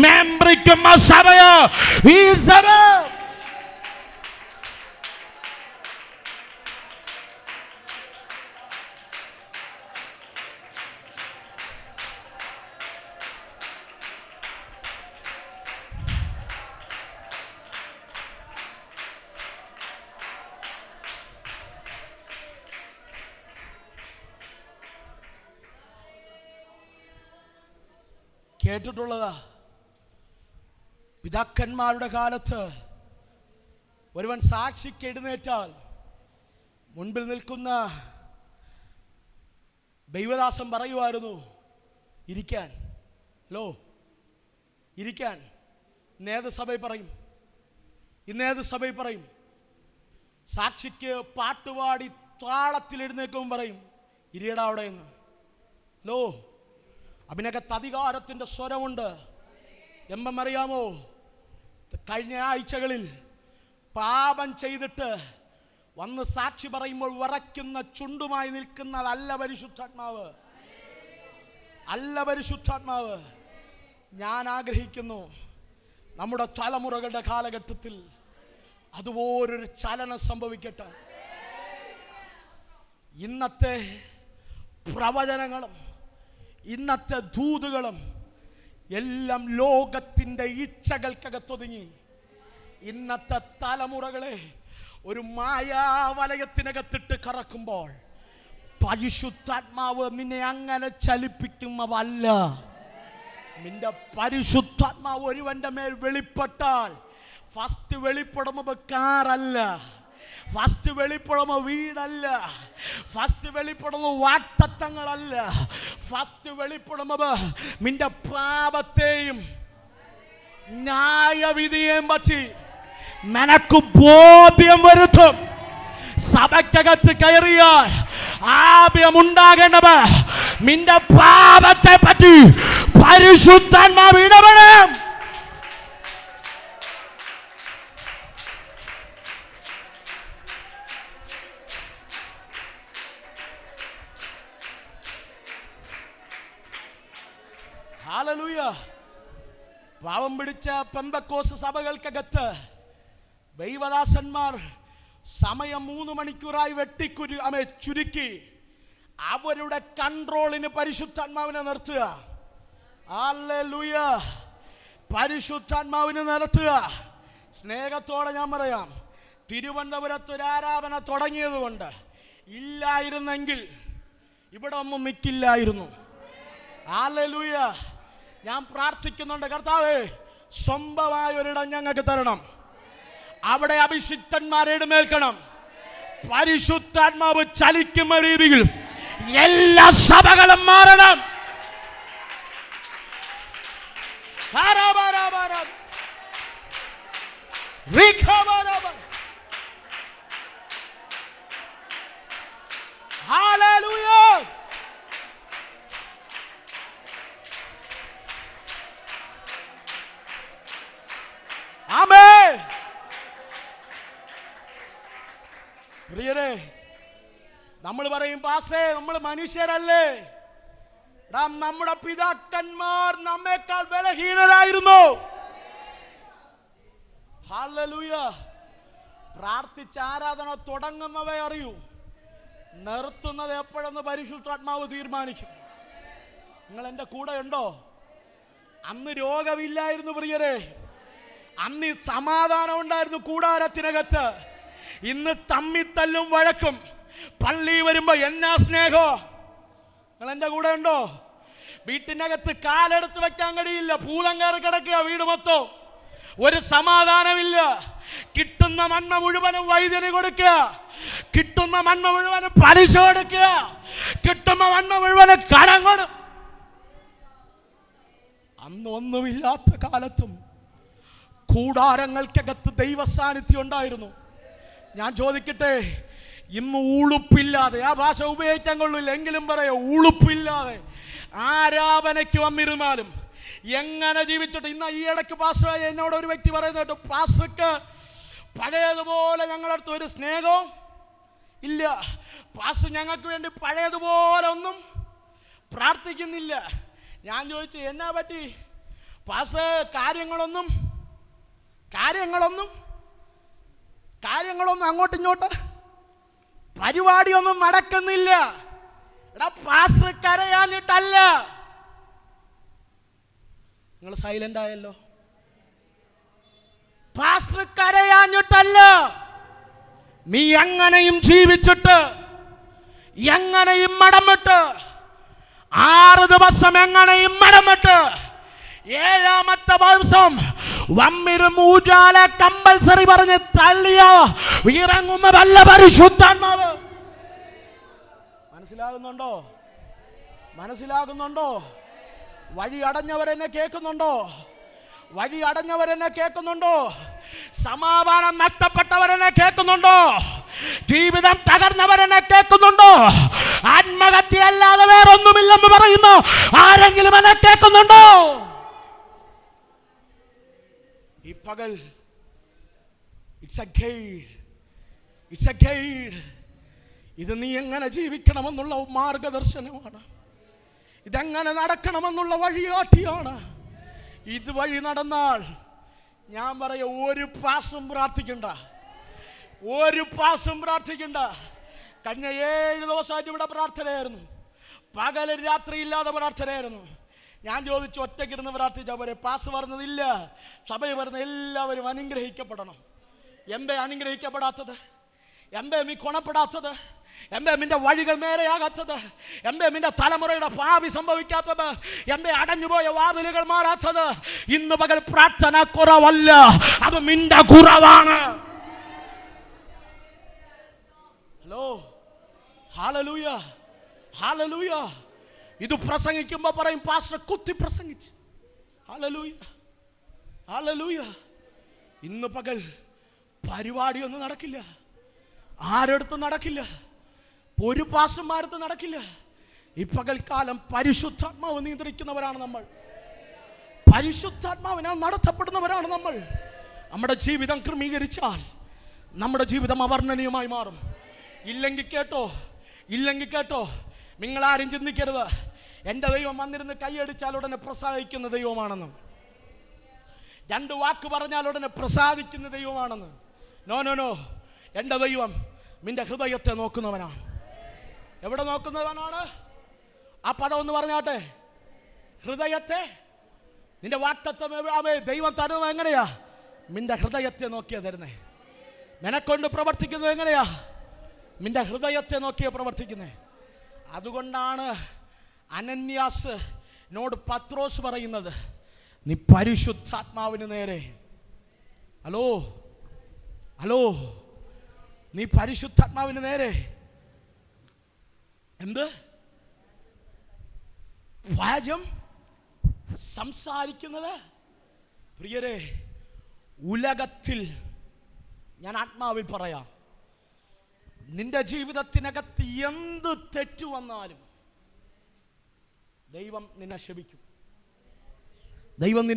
നിയന്ത്രിക്കുന്ന സഭയാ ഈ സഭ. കേട്ടിട്ടുള്ളതാ, പിതാക്കന്മാരുടെ കാലത്ത് ഒരുവൻ സാക്ഷിക്ക് എഴുന്നേറ്റാൽ മുൻപിൽ നിൽക്കുന്ന ദൈവദാസൻ പറയുമായിരുന്നു, ഇരിക്കാൻ. ഇരിക്കാൻ. ഇന്നേത് സഭയിൽ പറയും? ഇന്നേത് സഭയിൽ പറയും? സാക്ഷിക്ക് പാട്ടുപാടി താളത്തിൽ എഴുന്നേക്കും പറയും, ഇരിയടാ അവിടെ എന്ന്. അതിനകത്ത് അധികാരത്തിൻ്റെ സ്വരമുണ്ട്. അറിയാമോ? കഴിഞ്ഞ ആഴ്ചകളിൽ പാപം ചെയ്തിട്ട് വന്ന് സാക്ഷി പറയുമ്പോൾ വിറയ്ക്കുന്ന ചുണ്ടുമായി നിൽക്കുന്നതല്ല പരിശുദ്ധാത്മാവ്, അല്ല പരിശുദ്ധാത്മാവ്. ഞാൻ ആഗ്രഹിക്കുന്നു നമ്മുടെ തലമുറകളുടെ കാലഘട്ടത്തിൽ അതുപോലൊരു ചലനം സംഭവിക്കട്ടെ. ഇന്നത്തെ പ്രവചനങ്ങളും ഇന്നത്തെ ദൂതുകളും എല്ലാം ലോകത്തിൻ്റെ ഇച്ഛകൾക്കകത്തൊതുങ്ങി ഇന്നത്തെ തലമുറകളെ ഒരു മായാവലയത്തിനകത്തിട്ട് കറക്കുമ്പോൾ പരിശുദ്ധാത്മാവ് നിന്നെ അങ്ങനെ ചലിപ്പിക്കുന്നതല്ല. നിന്റെ പരിശുദ്ധാത്മാവ് ഒരുവന്റെ മേൽ വെളിപ്പെട്ടാൽ ഫസ്റ്റ് വെളിപ്പെടുമ്പോൾ കാറല്ല, ഫസ്റ്റ് വെളിപ്പെടുമ്പോൾ വീടല്ല, ഫസ്റ്റ് വെളിപ്പെടുമ്പോൾ വാക്തത്വങ്ങളല്ല, ഫസ്റ്റ് വെളിപ്പെടുമ്പോൾ നിന്റെ പാപത്തെയും ന്യായവിധിയെയും പറ്റി നിനക്ക് ബോധ്യം വരുത്തും. സഭയ്ക്കകത്ത് കയറിയാൽ ആദ്യം ഉണ്ടാകേണ്ടത് നിന്റെ പാപത്തെ പറ്റി പരിശുദ്ധാത്മാവ് ഇടപെടും. ഹല്ലേലൂയ. പാവം പിടിച്ച പെന്തക്കോസ്ത് സഭകൾക്കകത്ത് ദൈവദാസന്മാർ സമയം 3 മണിക്കൂറായി ചുരുക്കി അവരുടെ കൺട്രോളിന് പരിശുദ്ധാത്മാവിനെ നിർത്തുക. ഹല്ലേലൂയ. പരിശുദ്ധാത്മാവിനെ നിർത്തുക. സ്നേഹത്തോടെ ഞാൻ പറയാം, തിരുവനന്തപുരത്ത് ഒരു ആരാധന തുടങ്ങിയത് കൊണ്ട് ഇല്ലായിരുന്നെങ്കിൽ ഇവിടെ ഒന്നും നിൽക്കില്ലായിരുന്നു. ഹല്ലേലൂയ. ഞാൻ പ്രാർത്ഥിക്കുന്നുണ്ട്, കർത്താവേ സ്വന്തമായ ഒരിടം ഞങ്ങൾക്ക് തരണം, അവിടെ അഭിഷിക്തന്മാരെ എഴുന്നേൽക്കണം. പരിശുദ്ധാത്മാവ് ചലിക്കുന്ന രീതിയിൽ എല്ലാ സഭകളും മാറണം. ഹല്ലേലൂയ. ആമേൻ. പ്രിയരെ, നമ്മൾ പറയും പാസ്റ്റേ നമ്മൾ മനുഷ്യരല്ലേ? നമ്മുടെ പിതാക്കന്മാർ നമ്മേക്കാൾ ബലഹീനരായിരുന്നു. ഹല്ലേലൂയ. പ്രാർത്ഥിച്ച ആരാധന തുടങ്ങുന്നവേ അറിയൂ, നിർത്തുന്നത് എപ്പോഴെന്ന് പരിശുദ്ധാത്മാവ് തീരുമാനിക്കും. നിങ്ങൾ എൻ്റെ കൂടെ ഉണ്ടോ? അന്ന് രോഗമില്ലായിരുന്നു പ്രിയരെ, അന്ന് സമാധാനം ഉണ്ടായിരുന്നു കൂടാരത്തിനകത്ത്. ഇന്ന് തമ്മിത്തല്ലും വഴക്കും. പള്ളി വരുമ്പോ എന്നാ സ്നേഹോ. നിങ്ങൾ എൻ്റെ കൂടെ ഉണ്ടോ? വീട്ടിനകത്ത് കാലെടുത്ത് വെക്കാൻ കഴിയില്ല, ഭൂതം കയറി കിടക്കുക വീട് മൊത്തം. ഒരു സമാധാനമില്ല. കിട്ടുന്ന മണ്ണ മുഴുവനും വൈദ്യന് കൊടുക്കുക, കിട്ടുന്ന മണ്ണ മുഴുവനും പലിശ കൊടുക്കുക, കിട്ടുന്ന മണ്ണ മുഴുവനും കടം കൊടു. അന്ന് ഒന്നുമില്ലാത്ത കാലത്തും കൂടാരങ്ങൾക്കകത്ത് ദൈവ സാന്നിധ്യം ഉണ്ടായിരുന്നു. ഞാൻ ചോദിക്കട്ടെ, ഇന്ന് ഉളുപ്പില്ലാതെ, ആ ഭാഷ ഉപയോഗിക്കാൻ കൊള്ളില്ല എങ്കിലും പറയാം, ഉളുപ്പില്ലാതെ ആരാധനയ്ക്ക് വന്നിരുന്നാലും എങ്ങനെ ജീവിച്ചിട്ട്. ഇന്ന് ഈ ഇടയ്ക്ക് പാസ്റ്റർ എന്നോട് ഒരു വ്യക്തി പറയുന്നത് കേട്ടു, പാസ്റ്റർക്ക് പഴയതുപോലെ ഞങ്ങളുടെ അടുത്ത് ഒരു സ്നേഹവും ഇല്ല, പാസ്റ്റർ ഞങ്ങൾക്ക് വേണ്ടി പഴയതുപോലെ ഒന്നും പ്രാർത്ഥിക്കുന്നില്ല. ഞാൻ ചോദിച്ചു, എന്നാ പറ്റി പാസ്റ്റർ? കാര്യങ്ങളൊന്നും അങ്ങോട്ടും ഇങ്ങോട്ട് പരിപാടിയൊന്നും നടക്കുന്നില്ല. എടാ പാസ്റ്റർ കരയാഞ്ഞിട്ടല്ല. നിങ്ങൾ സൈലന്റ് ആയല്ലോ. പാസ്റ്റർ കരയാഞ്ഞിട്ടല്ല. നീ എങ്ങനെയും ജീവിച്ചിട്ട് എങ്ങനെയും മടമിട്ട് 6 ദിവസം എങ്ങനെയും മടമിട്ട് 7ാമത്തെ ദിവസം വമ്മിരുമൂജാല കമ്പൽസറി പറഞ്ഞ് തള്ളിയ ഇറങ്ങുന്നതല്ല പരിശുദ്ധാത്മാവ്. മനസ്സിലാകുന്നുണ്ടോ? വഴി അടഞ്ഞവരെന്നെ കേൾക്കുന്നുണ്ടോ? സമാധാനം നഷ്ടപ്പെട്ടവരെന്നെ കേൾക്കുന്നുണ്ടോ? ജീവിതം തകർന്നവരെന്നെ കേൾക്കുന്നുണ്ടോ? ആത്മഹത്യയല്ലാതെ വേറൊന്നുമില്ലെന്ന് പറയുന്നു ആരെങ്കിലും എന്നെ കേൾക്കുന്നുണ്ടോ? പകൽ ഇറ്റ്സ് എ ഗൈഡ്. ഇത് നീ എങ്ങനെ ജീവിക്കണമെന്നുള്ള മാർഗദർശനമാണ്. ഇതെങ്ങനെ നടക്കണമെന്നുള്ള വഴികാട്ടിയാണ്. ഇത് വഴി നടന്നാൽ ഞാൻ പറയാം, ഒരു പാസും പ്രാർത്ഥിക്കണ്ട. കഴിഞ്ഞ 7 ദിവസമായിട്ട് ഇവിടെ പ്രാർത്ഥനയായിരുന്നു. പകലും രാത്രി ഇല്ലാതെ പ്രാർത്ഥനയായിരുന്നു. ഞാൻ ചോദിച്ചു, ഒറ്റയ്ക്കിരുന്ന് പ്രാർത്ഥിച്ചാൽ പോരെ? പാസ് പറഞ്ഞതില്ല. സഭ പറഞ്ഞ എല്ലാവരും അനുഗ്രഹിക്കപ്പെടണം. എന്തേ അനുഗ്രഹിക്കപ്പെടാത്തത്? എന്തേ നീ കൊണപ്പെടാത്തത്? എന്തേ നിന്റെ വഴികൾ നേരെയാകാത്തത്? എന്തേ നിന്റെ തലമുറയുടെ ഭാവി സംഭവിക്കാത്തത്? എന്തേ അടഞ്ഞുപോയ വാതിലുകൾ മാറാത്തത്? ഇന്ന് പകൽ പ്രാർത്ഥന കുറവല്ല, അത് നിന്റെ കുറവാണ്. Hello, hallelujah, hallelujah. ഇത് പ്രസംഗിക്കുമ്പോ പറയും, പാസ്റ്റർ കുത്തി പ്രസംഗിച്ച്. Hallelujah, hallelujah. ഇന്ന് പകൽ പരിപാടിയൊന്നും നടക്കില്ല, ആരെടുത്തും നടക്കില്ല, ഒരു പാസ്റ്റർമാരടുത്ത് നടക്കില്ല. ഈ പകൽക്കാലം പരിശുദ്ധാത്മാവ് നിയന്ത്രിക്കുന്നവരാണ് നമ്മൾ. പരിശുദ്ധാത്മാവിനാൽ നടത്തപ്പെടുന്നവരാണ് നമ്മൾ. നമ്മുടെ ജീവിതം ക്രമീകരിച്ചാൽ നമ്മുടെ ജീവിതം അവർണ്ണനീയമായി മാറും. ഇല്ലെങ്കിൽ കേട്ടോ, നിങ്ങളാരും ചിന്തിക്കരുത് എൻ്റെ ദൈവം വന്നിരുന്ന് കൈയടിച്ചാൽ ഉടനെ പ്രസാദിക്കുന്ന ദൈവമാണെന്ന്, 2 വാക്ക് പറഞ്ഞാൽ ഉടനെ പ്രസാദിക്കുന്ന ദൈവമാണെന്ന്. നോ. എൻ്റെ ദൈവം നിന്റെ ഹൃദയത്തെ നോക്കുന്നവനാണ്. എവിടെ നോക്കുന്നവനാണ്? ആ പദം ഒന്ന് പറഞ്ഞാട്ടെ. ഹൃദയത്തെ. നിന്റെ വാക്തത്വം ദൈവം തരുന്നത് എങ്ങനെയാ? നിന്റെ ഹൃദയത്തെ നോക്കിയാ തരുന്നേ. നിനക്കൊണ്ട് പ്രവർത്തിക്കുന്നത് എങ്ങനെയാ? നിന്റെ ഹൃദയത്തെ നോക്കിയാ പ്രവർത്തിക്കുന്നേ. അതുകൊണ്ടാണ് അനന്യാസിനോട് പത്രോസ് പറയുന്നത്, നീ പരിശുദ്ധാത്മാവിന് നേരെ. ഹലോ, നീ പരിശുദ്ധാത്മാവിന് നേരെ എന്ത് വ്യാജം സംസാരിക്കുന്നത്? പ്രിയരെ, ഉലകത്തിൽ ഞാൻ ആത്മാവിൽ പറയാം, നിന്റെ ജീവിതത്തിനകത്ത് എന്ത് തെറ്റു വന്നാലും ദൈവം നിന്നെ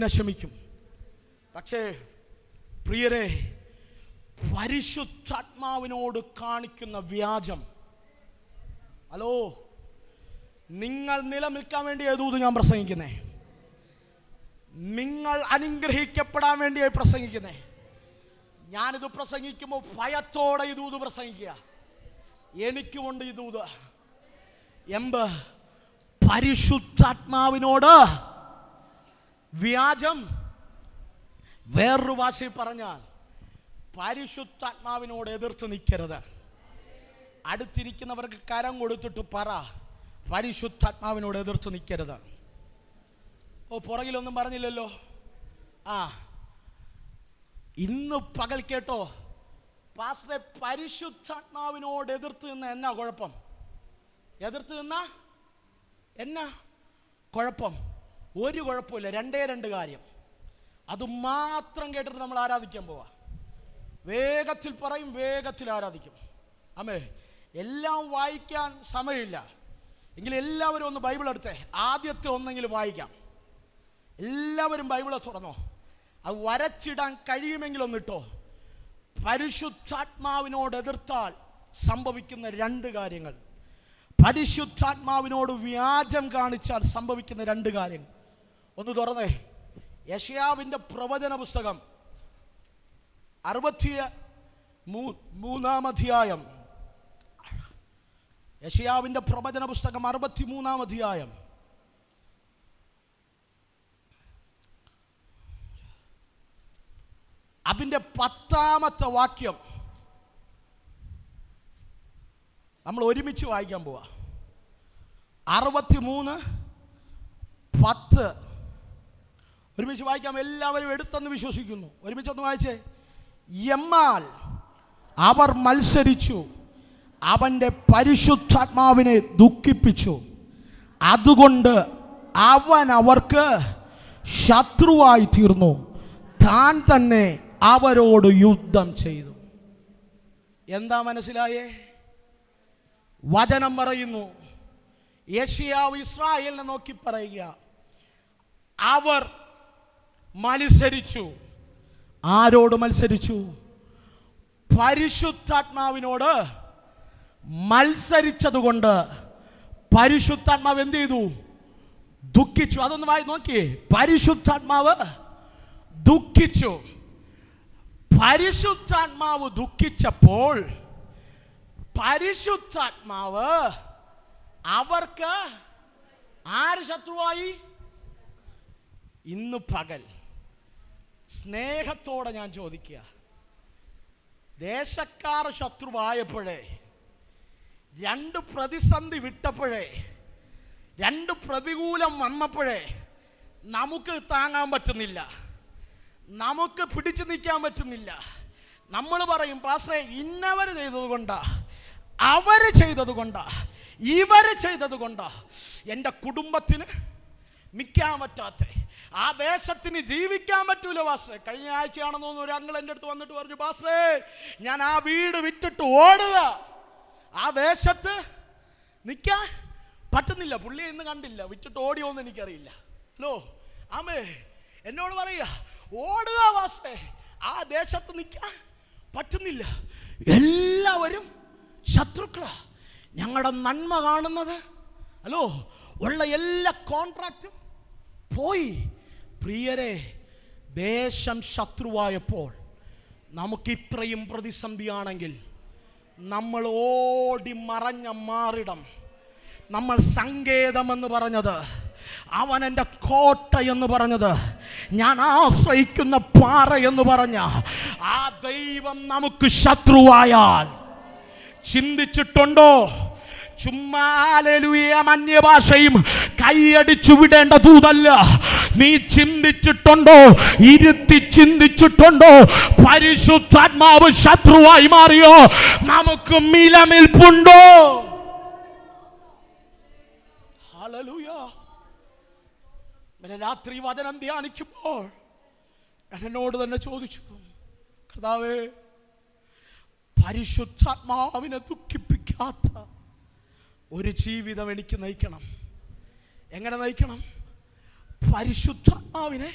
ക്ഷമിക്കും. പക്ഷേ പ്രിയരെ, പരിശുദ്ധാത്മാവിനോട് കാണിക്കുന്ന വ്യാജം, നിങ്ങൾ നിലനിൽക്കാൻ വേണ്ടിയ ദൂത് ഞാൻ പ്രസംഗിക്കുന്നേ, നിങ്ങൾ അനുഗ്രഹിക്കപ്പെടാൻ വേണ്ടിയായി പ്രസംഗിക്കുന്നേ. ഞാനിത് പ്രസംഗിക്കുമ്പോൾ ഭയത്തോടെ ഈ ദൂത് പ്രസംഗിക്കുക. എനിക്കുമുണ്ട് ഈ ദൂത്. പരിശുദ്ധാത്മാവിനോട് വ്യാജം. വേറൊരു ഭാഷയിൽ പറഞ്ഞാൽ, പരിശുദ്ധാത്മാവിനോട് എതിർത്ത് നിൽക്കരുത്. അടുത്തിരിക്കുന്നവർക്ക് കരം കൊടുത്തിട്ട് പറ, പരിശുദ്ധാത്മാവിനോട് എതിർത്ത് നിൽക്കരുത്. പുറകിലൊന്നും പറഞ്ഞില്ലല്ലോ. ഇന്ന് പകൽ കേട്ടോ, പാസ്റ്ററെ, പരിശുദ്ധാത്മാവിനോട് എതിർത്ത് നിന്ന എന്നാ കുഴപ്പം? എതിർത്ത് നിന്ന എന്നാ കുഴപ്പം? ഒരു കുഴപ്പമില്ല. 2 കാര്യം. അത് മാത്രം കേട്ടിട്ട് നമ്മൾ ആരാധിക്കാൻ പോവാ. വേഗത്തിൽ പറയും, വേഗത്തിൽ ആരാധിക്കും. എല്ലാം വായിക്കാൻ സമയമില്ല എങ്കിൽ എല്ലാവരും ഒന്ന് ബൈബിൾ എടുത്തേ. ആദ്യത്തെ ഒന്നെങ്കിലും വായിക്കാം. എല്ലാവരും ബൈബിളെ തുറന്നോ. അത് വരച്ചിടാൻ കഴിയുമെങ്കിൽ ഒന്നിട്ടോ. പരിശുദ്ധാത്മാവിനോട് എതിർത്താൽ സംഭവിക്കുന്ന 2 കാര്യങ്ങൾ. പരിശുദ്ധാത്മാവിനോട് വ്യാജം കാണിച്ചാൽ സംഭവിക്കുന്ന 2 കാര്യങ്ങൾ. ഒന്ന് തുറന്നേ. യെശയ്യാവിന്റെ പ്രവചന പുസ്തകം 63-ാം അധ്യായം. യെശയ്യാവിന്റെ പ്രവചന പുസ്തകം 63-ാം അധ്യായം. അതിന്റെ 10-ാമത്തെ വാക്യം നമ്മൾ ഒരുമിച്ച് വായിക്കാൻ പോവാ. 63:10 ഒരുമിച്ച് വായിക്കാം. എല്ലാവരും എടുത്തെന്ന് വിശ്വസിക്കുന്നു. ഒരുമിച്ചൊന്ന് വായിച്ചേ. എന്നാൽ അവർ മത്സരിച്ചു, അവന്റെ പരിശുദ്ധാത്മാവിനെ ദുഃഖിപ്പിച്ചു, അതുകൊണ്ട് അവൻ അവർക്ക് ശത്രുവായി തീർന്നു, താൻ തന്നെ അവരോട് യുദ്ധം ചെയ്തു. എന്താ മനസ്സിലായേ? വചനം പറയുന്നു, യെശയ്യാവ് ഇസ്രായേലിനെ നോക്കി പറയുക, അവർ മത്സരിച്ചു, ആരോട് മത്സരിച്ചു? പരിശുദ്ധാത്മാവിനോട് മത്സരിച്ചതുകൊണ്ട് പരിശുദ്ധാത്മാവ് എന്ത് ചെയ്തു? ദുഃഖിച്ചു. അതൊന്ന് വായി നോക്കിയേ. പരിശുദ്ധാത്മാവ് ദുഃഖിച്ചു. പരിശുദ്ധാത്മാവ് ദുഃഖിച്ചപ്പോൾ പരിശുദ്ധാത്മാവ് അവർക്ക് ആര് ശത്രുവായി? ഇന്ന് പകൽ സ്നേഹത്തോടെ ഞാൻ ചോദിക്കുക, ദേശക്കാർ ശത്രുവായപ്പോഴേ, രണ്ട് പ്രതിസന്ധി വിട്ടപ്പോഴേ, രണ്ട് പ്രതികൂലം വന്നപ്പോഴേ നമുക്ക് താങ്ങാൻ പറ്റുന്നില്ല, നമുക്ക് പിടിച്ചു നിൽക്കാൻ പറ്റുന്നില്ല. നമ്മൾ പറയും, പാസ്റ്ററേ ഇന്നവർ ചെയ്തത് കൊണ്ടാ, അവർ ചെയ്തത് കൊണ്ടാ, ഇവർ ചെയ്തത് കൊണ്ടാ എൻ്റെ കുടുംബത്തിന് നിൽക്കാൻ പറ്റാത്ത, ആ ദേശത്തിന് ജീവിക്കാൻ പറ്റൂല പാസ്റ്ററേ. കഴിഞ്ഞ ആഴ്ചയാണെന്ന് തോന്നുന്നു ഒരു അങ്കിൾ എൻ്റെ അടുത്ത് വന്നിട്ട് പറഞ്ഞു, പാസ്റ്ററേ ഞാൻ ആ വീട് വിറ്റിട്ട് ഓടുക, ആ ദേശത്ത് നിൽക്കാൻ പറ്റുന്നില്ല. പുള്ളിയെ ഇന്ന് കണ്ടില്ല, വിറ്റിട്ട് ഓടിയോന്ന് എനിക്കറിയില്ല. ഹലോ ആമേ, എന്നോട് പറയുക, ഓടുക പാസ്റ്ററേ, ആ ദേശത്ത് നിൽക്കാൻ പറ്റുന്നില്ല. എല്ലാവരും ശത്രുക്കളാ. ഞങ്ങളുടെ നന്മ കാണുന്നത്, ഹലോ, ഉള്ള എല്ലാ കോൺട്രാക്റ്റും പോയി. പ്രിയരെ, ദേശം ശത്രുവായപ്പോൾ നമുക്ക് ഇത്രയും പ്രതിസന്ധിയാണെങ്കിൽ നമ്മൾ ഓടി മറഞ്ഞ മാറിടം, നമ്മൾ സങ്കേതമെന്ന് പറഞ്ഞത്, അവൻ എൻ്റെ കോട്ട എന്ന് പറഞ്ഞത്, ഞാൻ ആശ്രയിക്കുന്ന പാറ എന്ന് പറഞ്ഞ ആ ദൈവം നമുക്ക് ശത്രുവായാൽ ചിന്തിച്ചിട്ടുണ്ടോ? ചുമ്മാ ഹല്ലേലൂയ അന്യഭാഷയും കൈയടിച്ചു വിടേണ്ട ദൂതല്ല. നീ ചിന്തിച്ചിട്ടുണ്ടോ? ഇരുത്തി ചിന്തിച്ചിട്ടുണ്ടോ? പരിശുദ്ധാത്മാവ് ശത്രുവായി മാറിയോ? നമുക്ക് നിലനിൽപ്പുണ്ടോ? ഹല്ലേലൂയ. രാത്രി വചനം ധ്യാനിക്കുമ്പോൾ എന്നോട് തന്നെ ചോദിച്ചു, കർത്താവേ, പരിശുദ്ധാത്മാവിനെ ദുഃഖിപ്പിക്കാത്ത ഒരു ജീവിതം എനിക്ക് നയിക്കണം. എങ്ങനെ നയിക്കണം? പരിശുദ്ധാത്മാവിനെ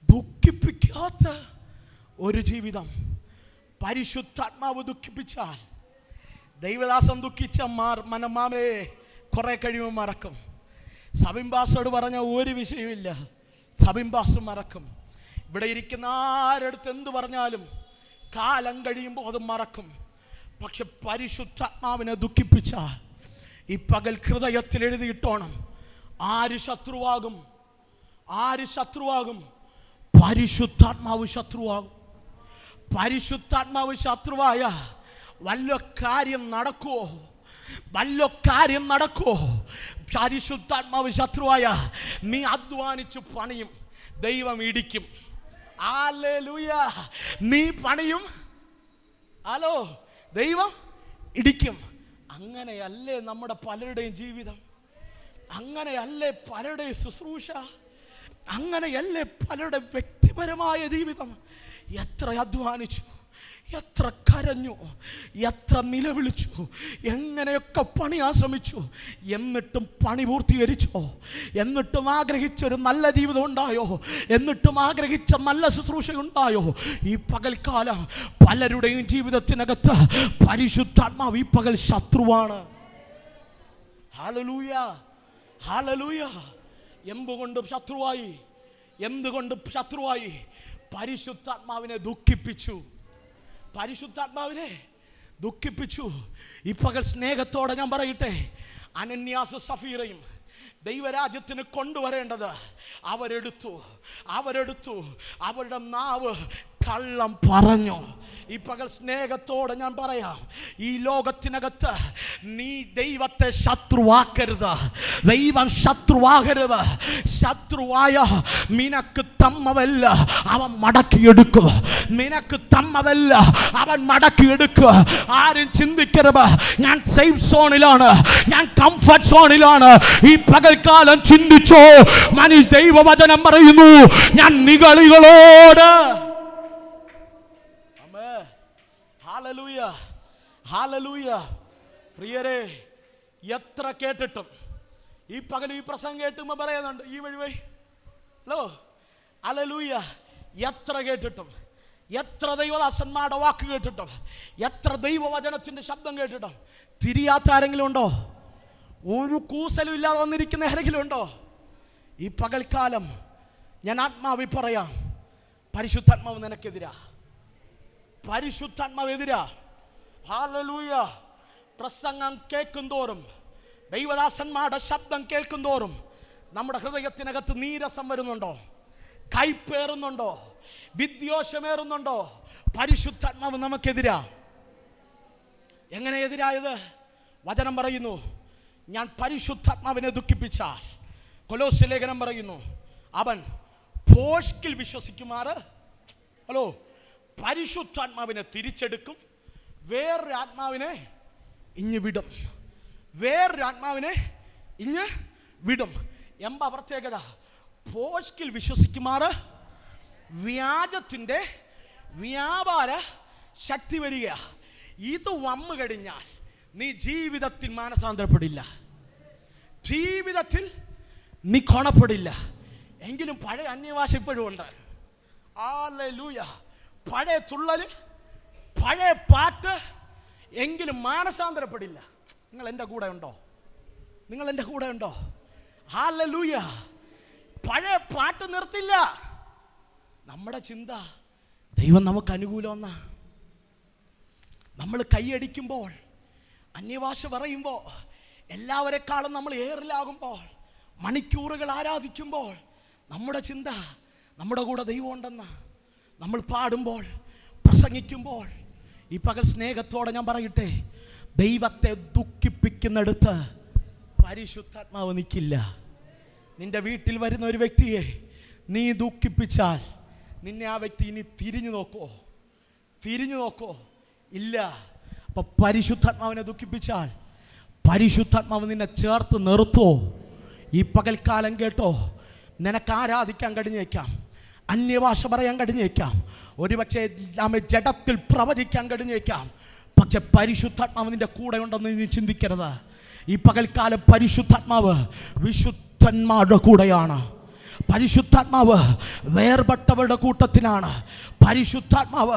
ദുഃഖിപ്പിക്കാത്ത ഒരു ജീവിതം. പരിശുദ്ധാത്മാവ് ദുഃഖിപ്പിച്ചാൽ, ദൈവദാസൻ ദുഃഖിച്ച മനമാമേ കുറെ കഴിയുമ്പോൾ മറക്കും. സബിംബാസോട് പറഞ്ഞ ഒരു വിഷയമില്ല, സബിംബാസ് മറക്കും. ഇവിടെ ഇരിക്കുന്ന ആരെടുത്ത് എന്ത് പറഞ്ഞാലും കാലം കഴിയുമ്പോൾ അത് മറക്കും. പക്ഷെ പരിശുദ്ധാത്മാവിനെ ദുഃഖിപ്പിച്ചാൽ, ഈ പകൽ ഹൃദയത്തിൽ എഴുതിയിട്ടോണം, ആര് ശത്രുവാകും? ആര് ശത്രുവാകും? പരിശുദ്ധാത്മാവ് ശത്രുവാകും. പരിശുദ്ധാത്മാവ് ശത്രുവായ വല്ല കാര്യം നടക്കുവോ? വല്ല കാര്യം നടക്കുവോ? പരിശുദ്ധാത്മാവ് ശത്രുവായ നീ അധ്വാനിച്ചു പണിയും, ദൈവം ഇടിക്കും. ഹല്ലേലൂയ. നീ പണിയും, ഹലോ, ദൈവം ഇടിക്കും. അങ്ങനെയല്ലേ നമ്മുടെ പലരുടെയും ജീവിതം? അങ്ങനെയല്ലേ പലരുടെയും ശുശ്രൂഷ? അങ്ങനെയല്ലേ പലരുടെ വ്യക്തിപരമായ ജീവിതം? എത്ര അധ്വാനിച്ചു, എത്ര കരഞ്ഞു, എത്ര നിലവിളിച്ചു, എങ്ങനെയൊക്കെ പണിയാൻ ശ്രമിച്ചു, എന്നിട്ടും പണി പൂർത്തീകരിച്ചോ? എന്നിട്ടും ആഗ്രഹിച്ചൊരു നല്ല ജീവിതം ഉണ്ടായോ? എന്നിട്ടും ആഗ്രഹിച്ച നല്ല ശുശ്രൂഷ ഉണ്ടായോ? ഈ പകൽക്കാലം പലരുടെയും ജീവിതത്തിനകത്ത് പരിശുദ്ധാത്മാവ് ഈ പകൽ ശത്രുവാണ്. Hallelujah, hallelujah. എന്തുകൊണ്ട് ശത്രുവായി? എന്തുകൊണ്ട് ശത്രുവായി? പരിശുദ്ധാത്മാവിനെ ദുഃഖിപ്പിച്ചു. പരിശുദ്ധാത്മാവിനെ ദുഃഖിപ്പിച്ചു. ഈ പകൽ സ്നേഹത്തോടെ ഞാൻ പറയട്ടെ, അനന്യാസ് സഫീറയും ദൈവരാജ്യത്തിന് കൊണ്ടുവരേണ്ടത് അവരെടുത്തു. അവരുടെ നാവ് കള്ളം പറഞ്ഞു. ഈ പകൽ സ്നേഹത്തോടെ ഞാൻ പറയാം, ഈ ലോകത്തിനകത്ത് നീ ദൈവത്തെ ശത്രുവാക്കരുത്. ദൈവം ശത്രുവാകരുത്. ശത്രുവായ നിനക്ക് തമ്മവല്ല അവൻ മടക്കിയെടുക്കുക. നിനക്ക് തമ്മവല്ല അവൻ മടക്കിയെടുക്കുക. ആരും ചിന്തിക്കരുത് ഞാൻ സേഫ് സോണിലാണ്, ഞാൻ കംഫർട്ട് സോണിലാണ്. ഈ പകൽക്കാലം ചിന്തിച്ചോ, ദൈവവചനം പറയുന്നു, ഞാൻ നിഗളികളോട്, ഹല്ലേലൂയ, ഹല്ലേലൂയ. പ്രിയരെ, എത്ര കേട്ടിട്ടും ഈ പകൽ ഈ പ്രസംഗം കേട്ടുമ്പോൾ പറയുന്നുണ്ട്, ഈ വഴി ഹലോ, ഹല്ലേലൂയ, എത്ര കേട്ടിട്ടും എത്ര ദൈവദാസന്മാരുടെ വാക്ക് കേട്ടിട്ടും, എത്ര ദൈവവചനത്തിന്റെ ശബ്ദം കേട്ടിട്ടും തിരിയാത്ത ആരെങ്കിലും ഉണ്ടോ? ഒരു കൂസലും ഇല്ലാതെ വന്നിരിക്കുന്ന ആരെങ്കിലും ഉണ്ടോ? ഈ പകൽക്കാലം ഞാൻ ആത്മാവിൽ പറയാം, പരിശുദ്ധാത്മാവ് നിനക്കെതിരാ, പരിശുദ്ധാത്മാവ് എതിരാ. ഹല്ലേലൂയ. പ്രസംഗം കേൾക്കും തോറും, ദൈവദാസന്മാരുടെ ശബ്ദം കേൾക്കും തോറും നമ്മുടെ ഹൃദയത്തിനകത്ത് നീരസം വരുന്നുണ്ടോ? കൈപ്പേറുന്നുണ്ടോ? വിദ്വേഷമേറുന്നുണ്ടോ? പരിശുദ്ധാത്മാവ് നമുക്കെതിരാ. എങ്ങനെ എതിരായത്? വചനം പറയുന്നു, ഞാൻ പരിശുദ്ധാത്മാവിനെ ദുഃഖിപ്പിച്ചാൽ, കൊലോസ്യ ലേഖനം പറയുന്നു, അവൻ ഭോഷ്കിൽ വിശ്വസിക്കുമാറ് പരിശുദ്ധാത്മാവിനെ തിരിച്ചെടുക്കും, വേറൊരു ആത്മാവിനെ ഇഞ്ഞു വിടും, വേറൊരു ആത്മാവിനെ ഇഞ്ഞ് വിടും. എന്താ പ്രത്യേകത? ഭോഷ്കിൽ വിശ്വസിക്കുമാറ് വ്യാജത്തിൻ്റെ വ്യാപാര ശക്തി വരിക. ഇത് വന്നു കഴിഞ്ഞാൽ നീ ജീവിതത്തിൽ മാനസാന്തരപ്പെടില്ല, ജീവിതത്തിൽ നീ കൊണപ്പെടില്ല. എങ്കിലും പഴയ അന്യഭാഷ ഇപ്പോഴും ഉണ്ട്. ഹല്ലേലൂയ. പഴയ തുള്ളല്, പഴയ പാട്ട്, എങ്കിലും മാനസാന്തരപ്പെടില്ല. നിങ്ങൾ എൻ്റെ കൂടെ ഉണ്ടോ? നിങ്ങൾ എൻ്റെ കൂടെ ഉണ്ടോ? ഹല്ലേലൂയ. പഴയ പാട്ട് നിർത്തില്ല. നമ്മുടെ ചിന്ത ദൈവം നമുക്ക് അനുകൂലമെന്നാ. നമ്മൾ കൈയടിക്കുമ്പോൾ, അന്യഭാഷ പറയുമ്പോൾ, എല്ലാവരെക്കാളും നമ്മൾ ഏറിലാകുമ്പോൾ, മണിക്കൂറുകൾ ആരാധിക്കുമ്പോൾ, നമ്മുടെ ചിന്ത നമ്മുടെ കൂടെ ദൈവം ഉണ്ടെന്നാ. നമ്മൾ പാടുമ്പോൾ, പ്രസംഗിക്കുമ്പോൾ, ഈ പകൽ സ്നേഹത്തോടെ ഞാൻ പറയട്ടെ, ദൈവത്തെ ദുഃഖിപ്പിക്കുന്നിടത്ത് പരിശുദ്ധാത്മാവ് നിൽക്കില്ല. നിന്റെ വീട്ടിൽ വരുന്ന ഒരു വ്യക്തിയെ നീ ദുഃഖിപ്പിച്ചാൽ നിന്നെ ആ വ്യക്തി ഇനി തിരിഞ്ഞു നോക്കോ? ഇല്ല. അപ്പൊ പരിശുദ്ധാത്മാവിനെ ദുഃഖിപ്പിച്ചാൽ പരിശുദ്ധാത്മാവ് നിന്നെ ചേർത്ത് നിർത്തുവോ? ഈ പകൽക്കാലം കേട്ടോ, നിനക്ക് ആരാധിക്കാൻ കഴിഞ്ഞേക്കാം, അന്യഭാഷ പറയാൻ കഴിഞ്ഞേക്കാം, ഒരുപക്ഷെ ജഡത്തിൽ പ്രവചിക്കാൻ കഴിഞ്ഞേക്കാം, പക്ഷെ പരിശുദ്ധാത്മാവ് നിന്റെ കൂടെ ഉണ്ടെന്ന് നീ ചിന്തിക്കരുത്. ഈ പകൽക്കാലം പരിശുദ്ധാത്മാവ് വിശുദ്ധന്മാരുടെ കൂടെയാണ്. പരിശുദ്ധാത്മാവ് വേർപെട്ടവരുടെ കൂട്ടത്തിലാണ്. പരിശുദ്ധാത്മാവ്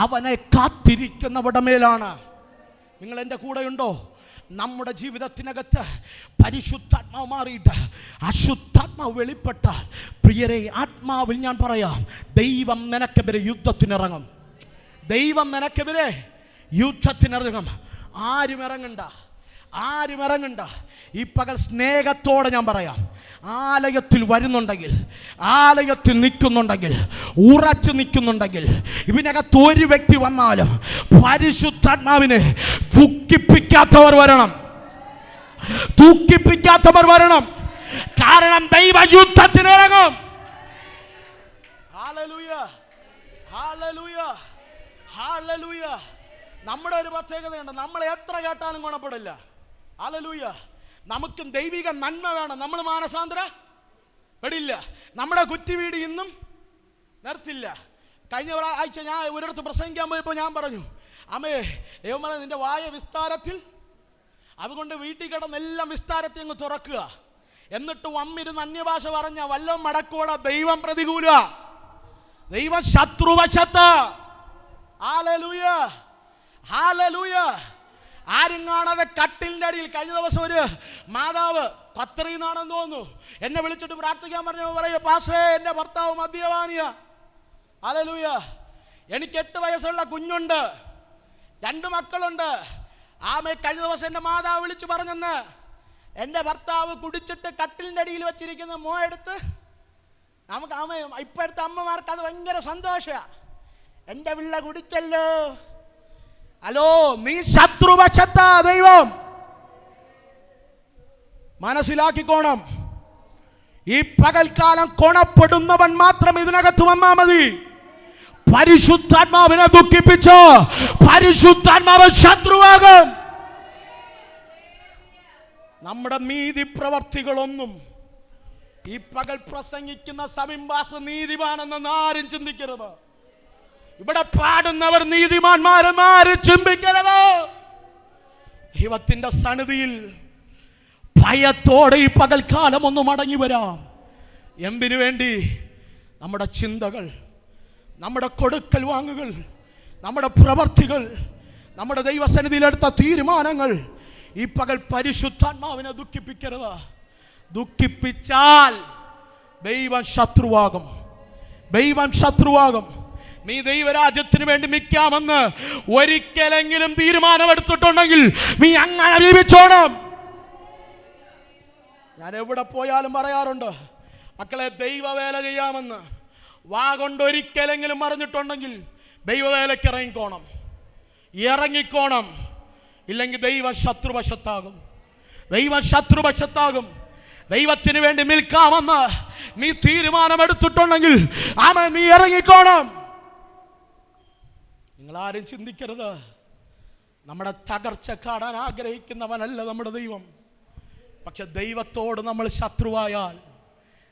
അവനെ കാത്തിരിക്കുന്നവരുടെ മേലാണ്. നിങ്ങൾ എൻ്റെ കൂടെയുണ്ടോ? നമ്മുടെ ജീവിതത്തിനകത്ത് പരിശുദ്ധാത്മാവ് മാറിയിട്ട് അശുദ്ധാത്മാവ് വെളിപ്പെട്ടാൽ, പ്രിയരെ, ആത്മാവിൽ ഞാൻ പറയാം, ദൈവം നിനക്കെതിരെ യുദ്ധത്തിനിറങ്ങും. ദൈവം നിനക്കെതിരെ യുദ്ധത്തിനിറങ്ങും. ആരും ഇറങ്ങണ്ട. ഈ പകൽ സ്നേഹത്തോടെ ഞാൻ പറയാം, ആലയത്തിൽ വരുന്നുണ്ടെങ്കിൽ, ആലയത്തിൽ നിൽക്കുന്നുണ്ടെങ്കിൽ, ഉറച്ചു നിൽക്കുന്നുണ്ടെങ്കിൽ, ഇതിനകത്ത് ഒരു വ്യക്തി വന്നാലും പരിശുദ്ധാത്മാവിനെ ദുഃഖിപ്പിക്കാത്തവർ വരണം. കാരണം ദൈവ യുദ്ധത്തിനിറങ്ങും. Hallelujah, hallelujah, hallelujah. നമ്മുടെ ഒരു പ്രത്യേകതയുണ്ട്, നമ്മൾ എത്ര കേട്ടാലും ഗുണപ്പെടില്ല. ഹല്ലേലൂയ. നമുക്കും ദൈവിക നന്മ വേണം. നമ്മൾ മാനസാന്തരപ്പെടില്ല. നമ്മുടെ കുറ്റിവീട് ഇന്നും നിർത്തില്ല. കഴിഞ്ഞ ആഴ്ച ഞാൻ ഒരിടത്ത് പ്രസംഗിക്കാൻ പോയപ്പോൾ ഞാൻ പറഞ്ഞു, അമ്മേ, ദൈവം പറഞ്ഞ നിന്റെ വായ വിസ്താരത്തിൽ, അതുകൊണ്ട് വീട്ടിൽ കിടന്നെല്ലാം വിസ്താരത്തിൽ അങ്ങ് തുറക്കുക. എന്നിട്ട് വമ്മിരുന്ന് അന്യഭാഷ പറഞ്ഞ വല്ലതും മടക്കോടെ ദൈവം പ്രതികൂല, ദൈവം ശത്രുവശത്ത്. Hallelujah, hallelujah. ആരും കാണാതെ കട്ടിലിൻ്റെ അടിയിൽ കഴിഞ്ഞ ദിവസം ഒരു മാതാവ്, ഖത്തറിന്നാണെന്ന് തോന്നുന്നു, എന്നെ വിളിച്ചിട്ട് പ്രാർത്ഥിക്കാൻ പറഞ്ഞപ്പോൾ പറയുക, പാസ്റ്ററേ, എൻ്റെ ഭർത്താവ് മദ്യപാനിയ. ഹല്ലേലൂയ. എനിക്ക് 8 വയസ്സുള്ള കുഞ്ഞുണ്ട്, 2 മക്കളുണ്ട്. ആമേ, കഴിഞ്ഞ ദിവസം എൻ്റെ മാതാവ് വിളിച്ചു പറഞ്ഞെന്ന്, എൻ്റെ ഭർത്താവ് കുടിച്ചിട്ട് കട്ടിലിൻ്റെ അടിയിൽ വെച്ചിരിക്കുന്ന എടുത്ത് നമുക്ക് ആമേ, ഇപ്പോഴത്തെ അമ്മമാർക്ക് അത് ഭയങ്കര സന്തോഷമാണ്. എൻ്റെ പിള്ള കുടിച്ചല്ലോ. ഹലോ, നീ ശത്രുപക്ഷത്താ. ദൈവം മനസ്സിലാക്കിക്കോണം. ഈ പകൽക്കാലം കൊണപ്പെടുന്നവൻ മാത്രം ഇതിനകത്ത് വന്നാൽ മതി. പരിശുദ്ധാത്മാവിനെ ദുഃഖിപ്പിച്ചോ, പരിശുദ്ധാത്മാവ് ശത്രുവാകും. നമ്മുടെ നീതി പ്രവർത്തികളൊന്നും ഈ പകൽ പ്രസംഗിക്കുന്ന സബിംബാസ് നീതിമാനെന്ന് ആരും ചിന്തിക്കരുത്. ഇവിടെ പാടുന്നവർ നീതിമാന്മാരെന്നാരും ചിന്തിക്കരുത്. ദൈവത്തിന്റെ സന്നിധിയിൽ ഭയത്തോടെ ഈ പകൽക്കാലം ഒന്ന് മടങ്ങി വരാം. എന്തിനു വേണ്ടി? നമ്മുടെ ചിന്തകൾ, നമ്മുടെ കൊടുക്കൽ വാങ്ങുകൾ, നമ്മുടെ പ്രവർത്തികൾ, നമ്മുടെ ദൈവസന്നിധിയിലെടുത്ത തീരുമാനങ്ങൾ ഈ പകൽ പരിശുദ്ധാത്മാവിനെ ദുഃഖിപ്പിക്കരുത്. ദുഃഖിപ്പിച്ചാൽ ദൈവം ശത്രുവാകും. ദൈവം ശത്രുവാകും. നീ ദൈവരാജ്യത്തിന് വേണ്ടി നിൽക്കാമെന്ന് ഒരിക്കലെങ്കിലും തീരുമാനമെടുത്തിട്ടുണ്ടെങ്കിൽ നീ അങ്ങനെ ജീവിച്ചോണം. ഞാൻ എവിടെ പോയാലും പറയാറുണ്ട്, മക്കളെ ദൈവവേല ചെയ്യാമെന്ന് വാ കൊണ്ട് ഒരിക്കലെങ്കിലും പറഞ്ഞിട്ടുണ്ടെങ്കിൽ ദൈവവേലയ്ക്ക് ഇറങ്ങിക്കോണം. ഇല്ലെങ്കിൽ ദൈവം ശത്രുപക്ഷത്താകും. ദൈവം ശത്രുപക്ഷത്താകും. ദൈവത്തിന് വേണ്ടി നിൽക്കാമെന്ന് നീ തീരുമാനമെടുത്തിട്ടുണ്ടെങ്കിൽ നീ ഇറങ്ങിക്കോണം. നിങ്ങളാരും ചിന്തിക്കരുത്, നമ്മുടെ തകർച്ച കാണാൻ ആഗ്രഹിക്കുന്നവനല്ല നമ്മുടെ ദൈവം. പക്ഷെ ദൈവത്തോട് നമ്മൾ ശത്രുവായാൽ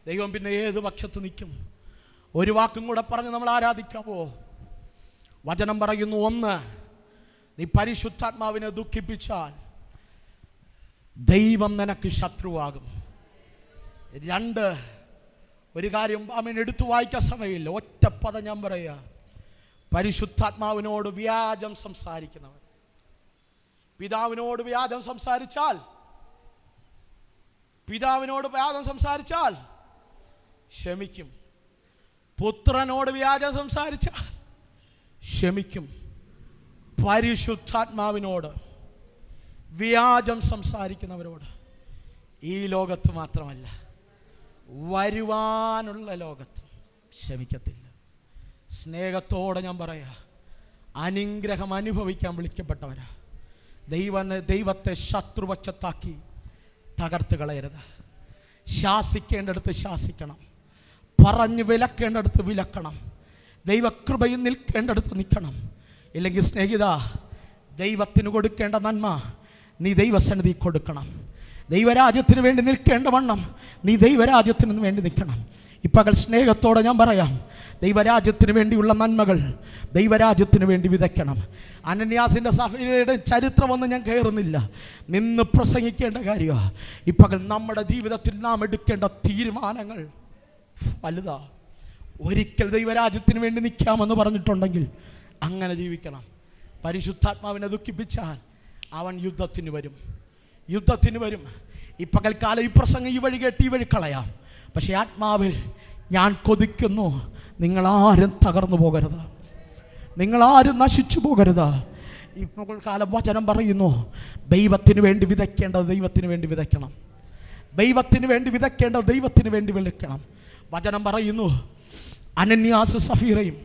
ദൈവം പിന്നെ ഏത് പക്ഷത്ത് നിൽക്കും? ഒരു വാക്കും കൂടെ പറഞ്ഞ് നമ്മൾ ആരാധിക്കാമോ? വചനം പറയുന്നു, 1, നീ പരിശുദ്ധാത്മാവിനെ ദുഃഖിപ്പിച്ചാൽ ദൈവം നിനക്ക് ശത്രുവാകും. 2, ഒരു കാര്യം എടുത്തു വായിക്കാൻ സമയമില്ല, ഒറ്റ പദം ഞാൻ പറയുക. പരിശുദ്ധാത്മാവിനോട് വ്യാജം സംസാരിക്കുന്നവൻ, പിതാവിനോട് വ്യാജം സംസാരിച്ചാൽ ക്ഷമിക്കും. പുത്രനോട് വ്യാജം സംസാരിച്ചാൽ ക്ഷമിക്കും. പരിശുദ്ധാത്മാവിനോട് വ്യാജം സംസാരിക്കുന്നവരോട് ഈ ലോകത്ത് മാത്രമല്ല, വരുവാനുള്ള ലോകത്ത് ക്ഷമിക്കത്തില്ല. സ്നേഹത്തോടെ ഞാൻ പറയാ, അനുഗ്രഹം അനുഭവിക്കാൻ വിളിക്കപ്പെട്ടവരാ. ദൈവത്തെ ശത്രുപക്ഷത്താക്കി തകർത്ത് കളയരുത്. ശാസിക്കേണ്ടടുത്ത് ശാസിക്കണം, പറഞ്ഞ് വിലക്കേണ്ടടുത്ത് വിലക്കണം, ദൈവകൃപയിൽ നിൽക്കേണ്ടടുത്ത് നിൽക്കണം. ഇല്ലെങ്കിൽ സ്നേഹിത, ദൈവത്തിന് കൊടുക്കേണ്ട നന്മ നീ ദൈവസന്നിധി കൊടുക്കണം. ദൈവരാജ്യത്തിന് വേണ്ടി നിൽക്കേണ്ട വണ്ണം നീ ദൈവരാജ്യത്തിന് വേണ്ടി നിൽക്കണം. ഈ പകൽ സ്നേഹത്തോടെ ഞാൻ പറയാം, ദൈവരാജ്യത്തിന് വേണ്ടിയുള്ള നന്മകൾ ദൈവരാജ്യത്തിന് വേണ്ടി വിതയ്ക്കണം. അനന്യാസിൻ്റെ സഫീരയുടെ ചരിത്രമൊന്നും ഞാൻ കയറുന്നില്ല, നിന്ന് പ്രസംഗിക്കേണ്ട കാര്യമാണ്. ഈ പകൽ നമ്മുടെ ജീവിതത്തിൽ നാം എടുക്കേണ്ട തീരുമാനങ്ങൾ വലുതാ. ഒരിക്കൽ ദൈവരാജ്യത്തിന് വേണ്ടി നിൽക്കാമെന്ന് പറഞ്ഞിട്ടുണ്ടെങ്കിൽ അങ്ങനെ ജീവിക്കണം. പരിശുദ്ധാത്മാവിനെ ദുഃഖിപ്പിച്ചാൽ അവൻ യുദ്ധത്തിന് വരും. ഈ പകൽക്കാലം ഈ പ്രസംഗം ഈ വഴി കേട്ട് ഈ വഴി കളയാം. പക്ഷേ ആത്മാവിൽ ഞാൻ കൊതിക്കുന്നു, നിങ്ങളാരും തകർന്നു പോകരുത്, നിങ്ങളാരും നശിച്ചു പോകരുത്. ഈ പകൽക്കാലം വചനം പറയുന്നു, ദൈവത്തിന് വേണ്ടി വിതയ്ക്കേണ്ടത് ദൈവത്തിന് വേണ്ടി വിതയ്ക്കണം. ദൈവത്തിന് വേണ്ടി വിതയ്ക്കേണ്ടത് ദൈവത്തിന് വേണ്ടി വിതയ്ക്കണം. വചനം പറയുന്നു, അനന്യാസ് സഫീറയും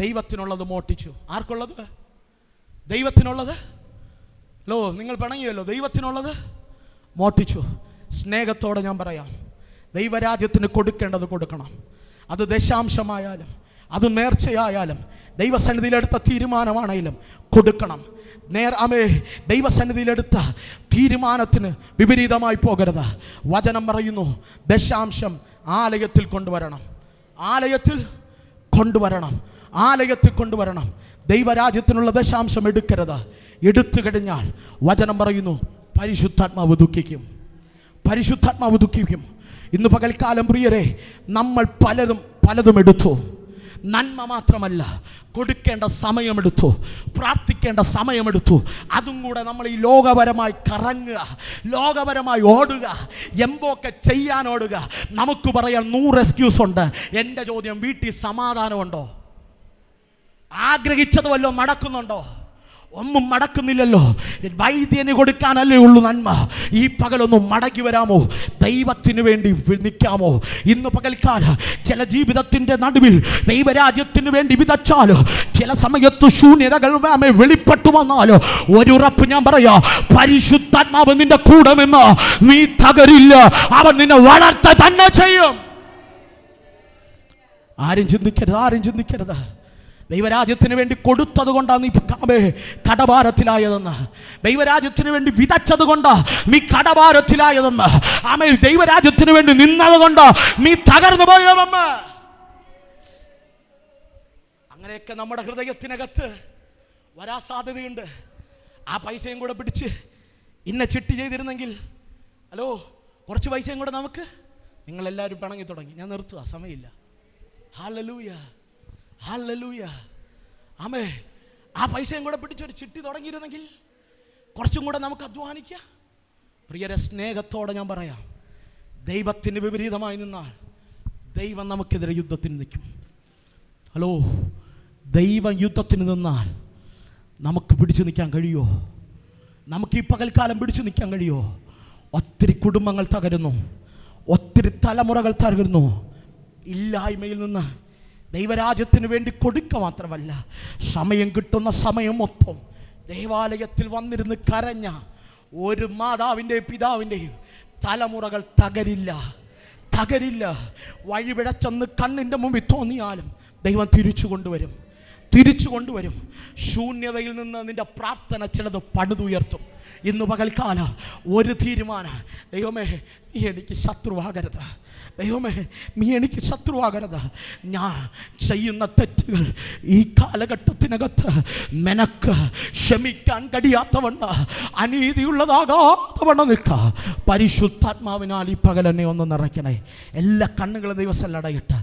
ദൈവത്തിനുള്ളത് മോഷ്ടിച്ചു. ആർക്കുള്ളത്? ദൈവത്തിനുള്ളത്. നിങ്ങൾ പിണങ്ങിയല്ലോ, ദൈവത്തിനുള്ളത് മോഷ്ടിച്ചു. സ്നേഹത്തോടെ ഞാൻ പറയാം, ദൈവരാജ്യത്തിന് കൊടുക്കേണ്ടത് കൊടുക്കണം. അത് ദശാംശമായാലും അത് നേർച്ചയായാലും ദൈവസന്നിധിയിലെടുത്ത തീരുമാനമാണെങ്കിലും കൊടുക്കണം. ദൈവസന്നിധിയിലെടുത്ത തീരുമാനത്തിന് വിപരീതമായി പോകരുത്. വചനം പറയുന്നു, ദശാംശം ആലയത്തിൽ കൊണ്ടുവരണം. ദൈവരാജ്യത്തിനുള്ള ദശാംശം എടുക്കരുത്. എടുത്തു കഴിഞ്ഞാൽ വചനം പറയുന്നു, പരിശുദ്ധാത്മാവ് ദുഃഖിക്കും. ഇന്ന് പകൽക്കാലം പ്രിയരെ, നമ്മൾ പലതും എടുത്തു. നന്മ മാത്രമല്ല, കൊടുക്കേണ്ട സമയമെടുത്തു, പ്രാർത്ഥിക്കേണ്ട സമയമെടുത്തു. അതും കൂടെ നമ്മൾ ഈ ലോകപരമായി കറങ്ങുക, ലോകപരമായി ഓടുക, എമ്പൊക്കെ ചെയ്യാൻ ഓടുക. നമുക്ക് പറയാൻ 100 എക്സ്ക്യൂസ് ഉണ്ട്. എൻ്റെ ചോദ്യം, വീട്ടിൽ സമാധാനമുണ്ടോ? ആഗ്രഹിച്ചത് വല്ലതും നടക്കുന്നുണ്ടോ? ഒന്നും നടക്കുന്നില്ലല്ലോ. വൈദ്യന് കൊടുക്കാനല്ലേ ഉള്ളൂ നന്മ. ഈ പകലൊന്നും മടങ്ങി വരാമോ? ദൈവത്തിന് വേണ്ടി നിൽക്കാമോ? ഇന്ന് പകൽക്കാലം ചില ജീവിതത്തിൻ്റെ നടുവിൽ ദൈവരാജ്യത്തിന് വേണ്ടി വിതച്ചാലോ, ചില സമയത്ത് ശൂന്യതകൾ വെളിപ്പെട്ടു വന്നാലോ, ഒരുറപ്പ് ഞാൻ പറയാ, പരിശുദ്ധാത്മാവ് നിന്റെ കൂടെ നിന്ന് നീ തകരില്ല. അവൻ നിന്നെ വളർത്ത തന്നെ ചെയ്യും. ആരും ചിന്തിക്കരുത്. ദൈവരാജ്യത്തിന് വേണ്ടി കൊടുത്തത് കൊണ്ടാണ് നീ കടഭാരത്തിലായതെന്ന്. ദൈവരാജ്യത്തിന് വേണ്ടി വിതച്ചത് കൊണ്ടാ നീ കടഭാരത്തിലായതെന്ന്. ദൈവരാജ്യത്തിന് വേണ്ടി നിന്നത് കൊണ്ട് നീ തകർന്നു പോയതെന്ന്. അങ്ങനെയൊക്കെ നമ്മുടെ ഹൃദയത്തിനകത്ത് വരാൻ സാധ്യതയുണ്ട്. ആ പൈസയും കൂടെ പിടിച്ച് ഇന്ന ചിട്ടി ചെയ്തിരുന്നെങ്കിൽ, കുറച്ച് പൈസയും കൂടെ നമുക്ക്. നിങ്ങളെല്ലാവരും പിണങ്ങി തുടങ്ങി. ഞാൻ നിർത്തുക, സമയമില്ല. ഹല്ലേലൂയ. ഹല്ലേലൂയ. ആമേ. ആ പൈസയും കൂടെ പിടിച്ചൊരു ചിട്ടി തുടങ്ങിയിരുന്നെങ്കിൽ കുറച്ചും കൂടെ നമുക്ക് അധ്വാനിക്കാം. പ്രിയരെ, സ്നേഹത്തോടെ ഞാൻ പറയാം, ദൈവത്തിന് വിപരീതമായി നിന്നാൽ ദൈവം നമുക്കെതിരെ യുദ്ധത്തിന് നിൽക്കും. ഹലോ, ദൈവം യുദ്ധത്തിന് നിന്നാൽ നമുക്ക് പിടിച്ചു നിൽക്കാൻ കഴിയുമോ? നമുക്ക് ഈ പകൽക്കാലം പിടിച്ചു നിൽക്കാൻ കഴിയുമോ? ഒത്തിരി കുടുംബങ്ങൾ തകരുന്നു, ഒത്തിരി തലമുറകൾ തകരുന്നു. ഇല്ലായ്മയിൽ നിന്ന് ദൈവരാജ്യത്തിന് വേണ്ടി കൊടുക്കുക മാത്രമല്ല, സമയം കിട്ടുന്ന സമയം മൊത്തം ദേവാലയത്തിൽ വന്നിരുന്ന് കരഞ്ഞ ഒരു മാതാവിൻ്റെയും പിതാവിൻ്റെയും തലമുറകൾ തകരില്ല. വഴിപിഴച്ചെന്ന് കണ്ണിൻ്റെ മുമ്പിൽ തോന്നിയാലും ദൈവം തിരിച്ചു കൊണ്ടുവരും. ശൂന്യതയിൽ നിന്ന് നിന്റെ പ്രാർത്ഥന ചിലത് പണിതുയർത്തും. ഇന്ന് പകൽക്കാല ഒരു തീരുമാനം, ദൈവമേ നീ എനിക്ക് ശത്രുവാകരുത്, ദൈവമേ നീ എനിക്ക് ശത്രുവാകരുത്. ഞാൻ ചെയ്യുന്ന തെറ്റുകൾ ഈ കാലഘട്ടത്തിനകത്ത് നിനക്ക് ക്ഷമിക്കാൻ കഴിയാത്തവണ്ണം, അനീതിയുള്ളതാകാത്തവണ്ണം നിൽക്കുക. പരിശുദ്ധാത്മാവിനാൽ ഈ പകൽ എന്നെ ഒന്ന് നിറയ്ക്കണേ. എല്ലാ കണ്ണുകളും ദൈവം അടയട്ടെ.